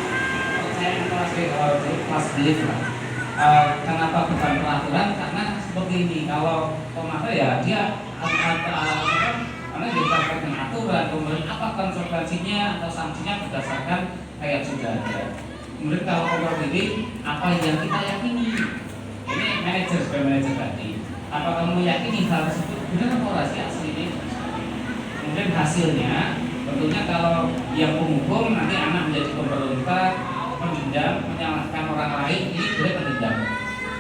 Saya kelas kelas belief lah. Kenapa bukan peraturan? Karena seperti ini, kalau pemantau ya dia karena diterapkan dengan aturan, kemudian apa konsekuensinya atau sanksinya berdasarkan kayak sudah ada. Kemudian kalau kontrol diri, apa yang kita yakini? Ini manajer sebagai manajer tadi. Apa kamu yakini hal tersebut benar atau rahasia asli ini? Kemudian hasilnya, tentunya kalau yang penghukum nanti anak menjadi pemberontak, pendendam, menyalahkan orang lain, ini boleh pendendam.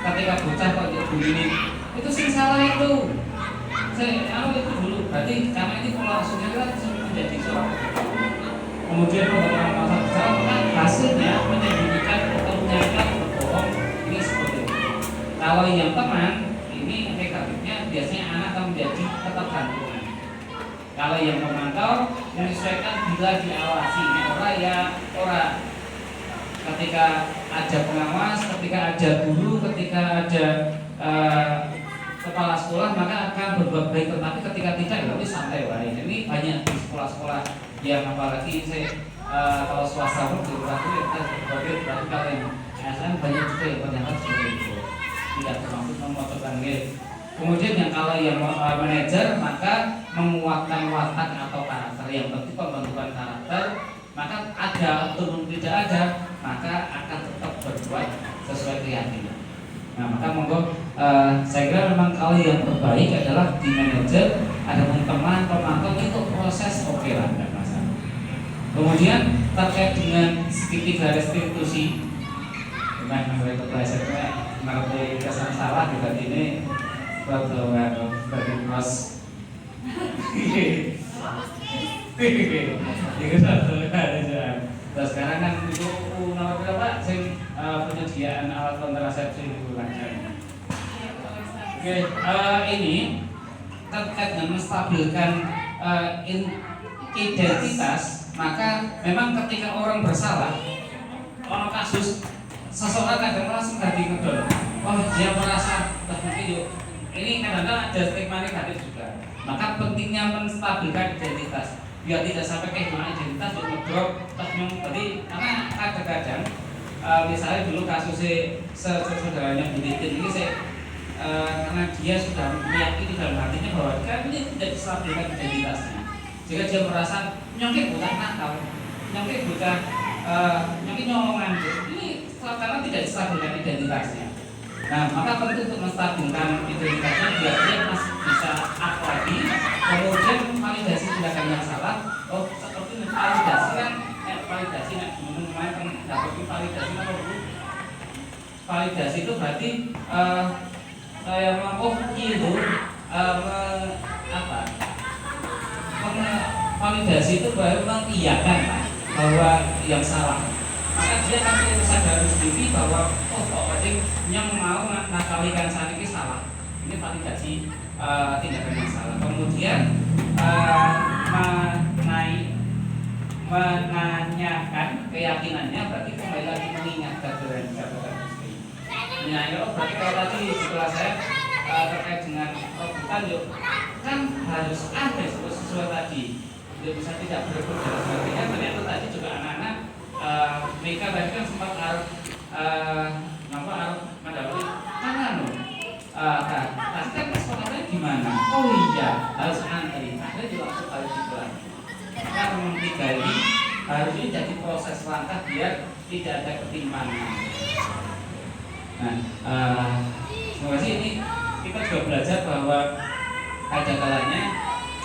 Ketika bocah kok begini, itu sih salah itu. Saya itu dulu, berarti karena ini pola asuhnya kan menjadi seorang. Kemudian orang masa besar, hasilnya menyembunyikan atau menjadikan berbohong, ini seperti itu. Kalau yang teman, ini negatifnya biasanya anak akan menjadi ketergantungan. Kalau yang memantau menyesuaikan bila diawasi, orang ya orang. Ketika ada pengawas, ketika ada guru, ketika ada kepala sekolah maka akan berbuat baik, tetapi ketika tidak ya ini santai wae. Ini banyak di sekolah-sekolah yang apalagi saya kalau swasta pun berarti kalau yang ASN banyak juga yang ternyata seperti itu, tidak termasuk memotongkan gate. Kemudian yang kalau yang manajer maka menguatkan watak atau karakter, yang penting pembentukan karakter, maka ada ataupun tidak ada maka akan tetap berbuat sesuai keyakinan. Nah maka monggo saya kira memang kalau yang terbaik adalah di manajer, ada teman pemantau itu proses oke lah, tidak masalah. Kemudian terkait dengan segitiga restitusi, memang itu belajarnya mengerti kesan salah juga ini pertolongan dari mas. Nah sekarang kan itu nomor berapa sing penyediaan alat kontrasepsi itu lancar. Oke, ini terkait dengan menstabilkan identitas, maka memang ketika orang bersalah, orang kasus seseorang kadang langsung ganti ngedol. Oh dia merasa mungkin yuk. Ini kadang-kadang ada stigma negatif juga. Maka pentingnya menstabilkan identitas biar tidak sampai kehilangan identitas dan ngedrop ternyum tadi, karena kadang-kadang misalnya dulu kasusnya saudaranya Bu Titin ini saya karena dia sudah meyakini dalam hatinya bahwa kan ini tidak distabilkan identitasnya, jika dia merasa nyongkek bukan nakal, nyongkek bukan nyongkek nyolongan, ini karena tidak distabilkan identitasnya. Nah, maka penting untuk menstabilkan identitasnya biar dia masih bisa up lagi. Kemudian validasi tindakan yang salah. Oh, seperti validasi kan, validasi nih, kemarin kan dapat validasi apa dulu? Validasi itu berarti saya oh itu apa? Validasi itu baru mengiyakan bahwa yang salah. Maka dia kan sadar sendiri bahwa oh yang mau nakalikan saat ini salah. Ini validasi tindakan yang salah. Kemudian menanyakan keyakinannya berarti kembali lagi mengingat catatan Gusti. Menyanyi oh berarti kalau tadi setelah saya terkait dengan bukan yuk kan harus ada sesuatu tadi. Dia bisa tidak berebut dan sebagainya. Ternyata tadi juga anak-anak mereka tadi kan sempat harus mendapati mana pasti kan sekolahnya gimana? Oh iya harus antri. Akhirnya dilangsung harus dipelan. Karena memang 3 ini harus ini jadi proses langkah biar tidak ada ketimpangan. Nah, terima kasih ini kita juga belajar bahwa ada kalanya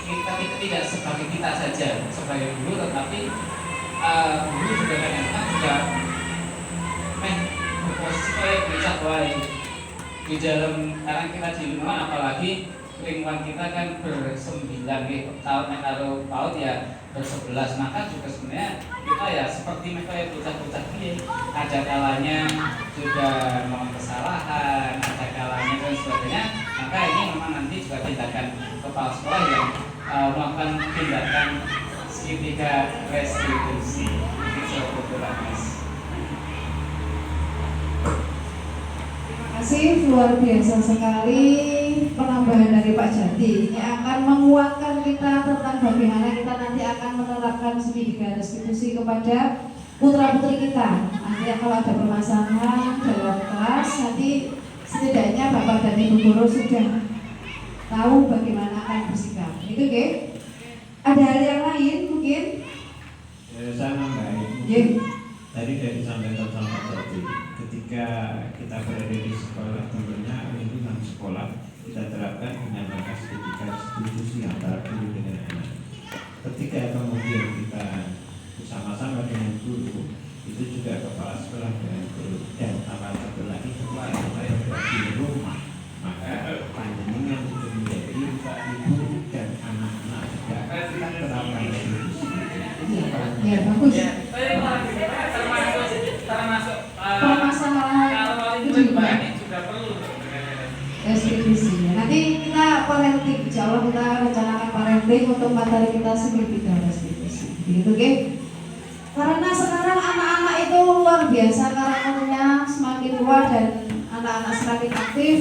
kita tidak sebagai kita saja sebagai guru, tetapi guru juga kadang-kadang juga berposisi kayak bocah wae di dalam karena kita di rumah, apalagi lingkungan kita kan ber-9 tahun kalau PAUD ya ber-11, maka juga sebenarnya kita ya seperti mereka yang bocah-bocah ini ada kalanya juga melakukan kesalahan, ada kalanya dan sebagainya. Maka ini memang nanti juga tindakan kepala sekolah yang melakukan tindakan segitiga restitusi. Ini suatu mas.
Terima kasih, luar biasa sekali penambahan dari Pak Jati. Ini akan menguatkan kita tentang bagaimana kita nanti akan menerapkan segitiga restitusi kepada putra-putri kita. Nanti kalau ada permasalahan dalam kelas, nanti setidaknya Bapak dan Ibu guru sudah tahu bagaimana akan bersikap. Itu oke? Ada hal yang lain mungkin?
Saya nambahin.
Yeah.
Tadi dari disampaikan sama Pak Jati, ketika kita berada di sekolah tentunya lingkungan sekolah kita terapkan dengan langkah segitiga restitusi antara guru dengan anak. Ketika kemudian kita bersama-sama dengan guru, itu juga kepala sekolah dengan guru, dan tambah satu lagi ketika kita berada di rumah, maka panjenengan itu menjadi ibu dan anak-anak juga kita terapkan restitusi. Ini yang paling
Ya, bagus.
Termasuk
Permasalahan
kalau
itu juga
juga perlu.
restitusi. Nanti kita parenting, insya Allah kita rencanakan parenting untuk materi kita segitiga restitusi. Begitu, oke? Karena sekarang anak-anak itu luar biasa karakternya semakin kuat dan anak-anak semakin aktif.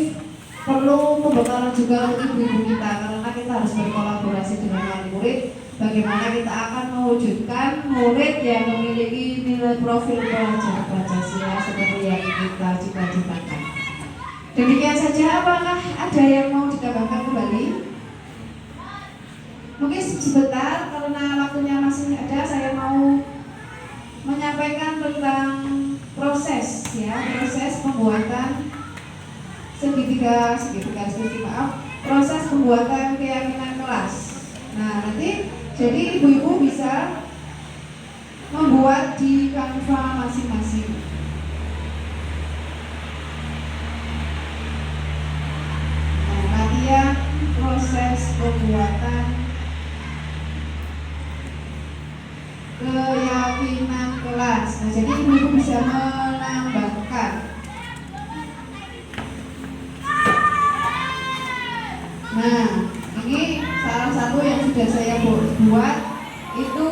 Perlu pembekalan juga untuk ibu-ibu kita karena kita harus berkolaborasi dengan wali murid. Bagaimana kita akan mewujudkan murid yang memiliki nilai profil pelajar Pancasila seperti yang kita cita-citakan. Demikian saja, apakah ada yang mau ditambahkan kembali? Mungkin sebentar karena waktunya masih ada, saya mau menyampaikan tentang proses pembuatan proses pembuatan keyakinan kelas. Nah, nanti jadi ibu-ibu bisa membuat di Canva masing-masing. Nah, latihan proses pembuatan keyakinan kelas. Nah, jadi ibu-ibu bisa menambahkan. Nah, ini salah satu yang sudah saya buat itu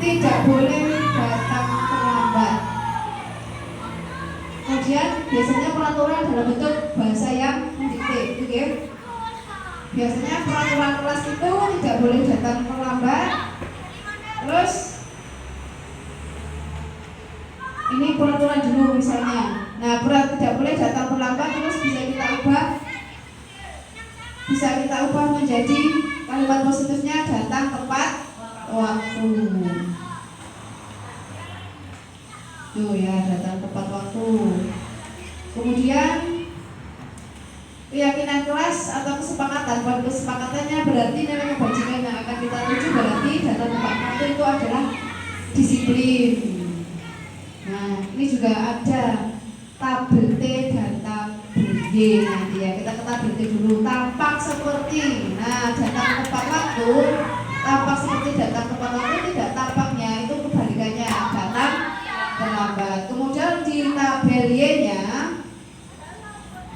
tidak boleh datang terlambat. Kemudian biasanya peraturan dalam bentuk bahasa yang mendikte, oke? Biasanya peraturan kelas itu tidak boleh datang terlambat. Terus ini peraturan dulu misalnya. Nah, tidak boleh datang terlambat, terus bisa kita ubah menjadi kalimat positifnya datang tepat waktu. Tuh ya, datang tepat waktu. Kemudian keyakinan kelas atau kesepakatan. Buat kesepakatannya berarti nilai kebajikan yang akan kita tuju berarti data tempat kartu itu adalah disiplin. Nah, ini juga ada tabel T dan tabel Y nanti ya. Kita ke tabel T dulu. Tampak seperti, nah data tepat waktu, tampak seperti data tepat waktu, tidak tampaknya itu kebalikannya, datang terlambat. Kemudian di tabel Y-nya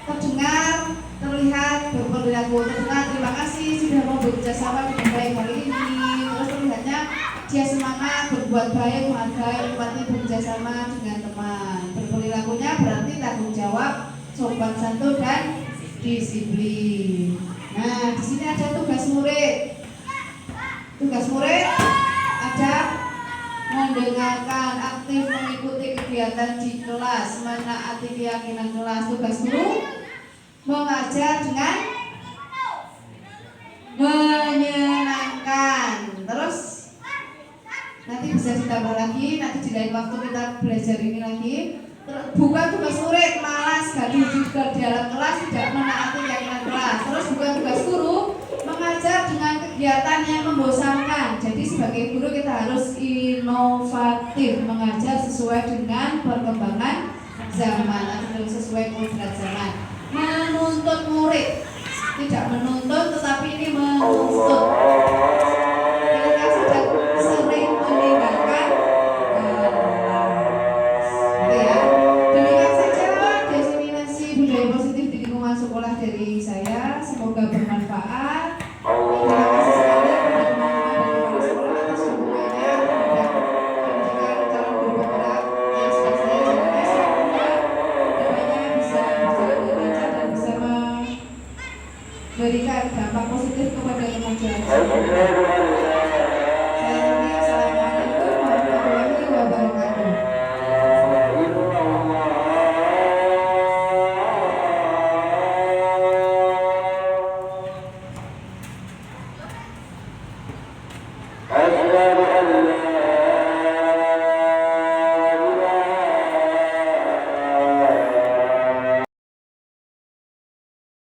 terdengar, terlihat, berperilaku. Terdengar terima kasih sudah mau bekerja sama dengan baik hari ini. Terus terlihatnya dia semangat, berbuat baik, menghargai, empati, bekerja sama dengan teman. Berperilakunya berarti tanggung jawab, sopan santun dan disiplin. Nah, di sini ada tugas murid. Tugas murid ada mendengarkan, aktif mengikuti kegiatan di kelas, menaati keyakinan kelas. Tugas guru mengajar dengan menyenangkan. Terus nanti bisa ditambah lagi, nanti di lain waktu kita belajar ini lagi. Bukan tugas murid, malas, gaduh juga di dalam kelas, tidak menaati keyakinan kelas. Terus bukan tugas guru, mengajar dengan kegiatan yang membosankan. Jadi sebagai guru kita harus inovatif, mengajar sesuai dengan perkembangan zaman atau sesuai kodrat zaman. Menuntut murid, tidak menuntut tetapi ini menuntut. Kita sudah sering meninggalkan ya. Demikian saja diseminasi budaya positif di lingkungan sekolah dari saya. Semoga bermanfaat. Terima kasih sekali kepada teman-teman dari kepala sekolah atas dukungannya dan pendidikan calon guru penggerak yang sudah saya jalani. Semoga kedepannya bisa berjalan dengan lancar dan bisa memberikan dampak positif kepada kemajuan sekolah.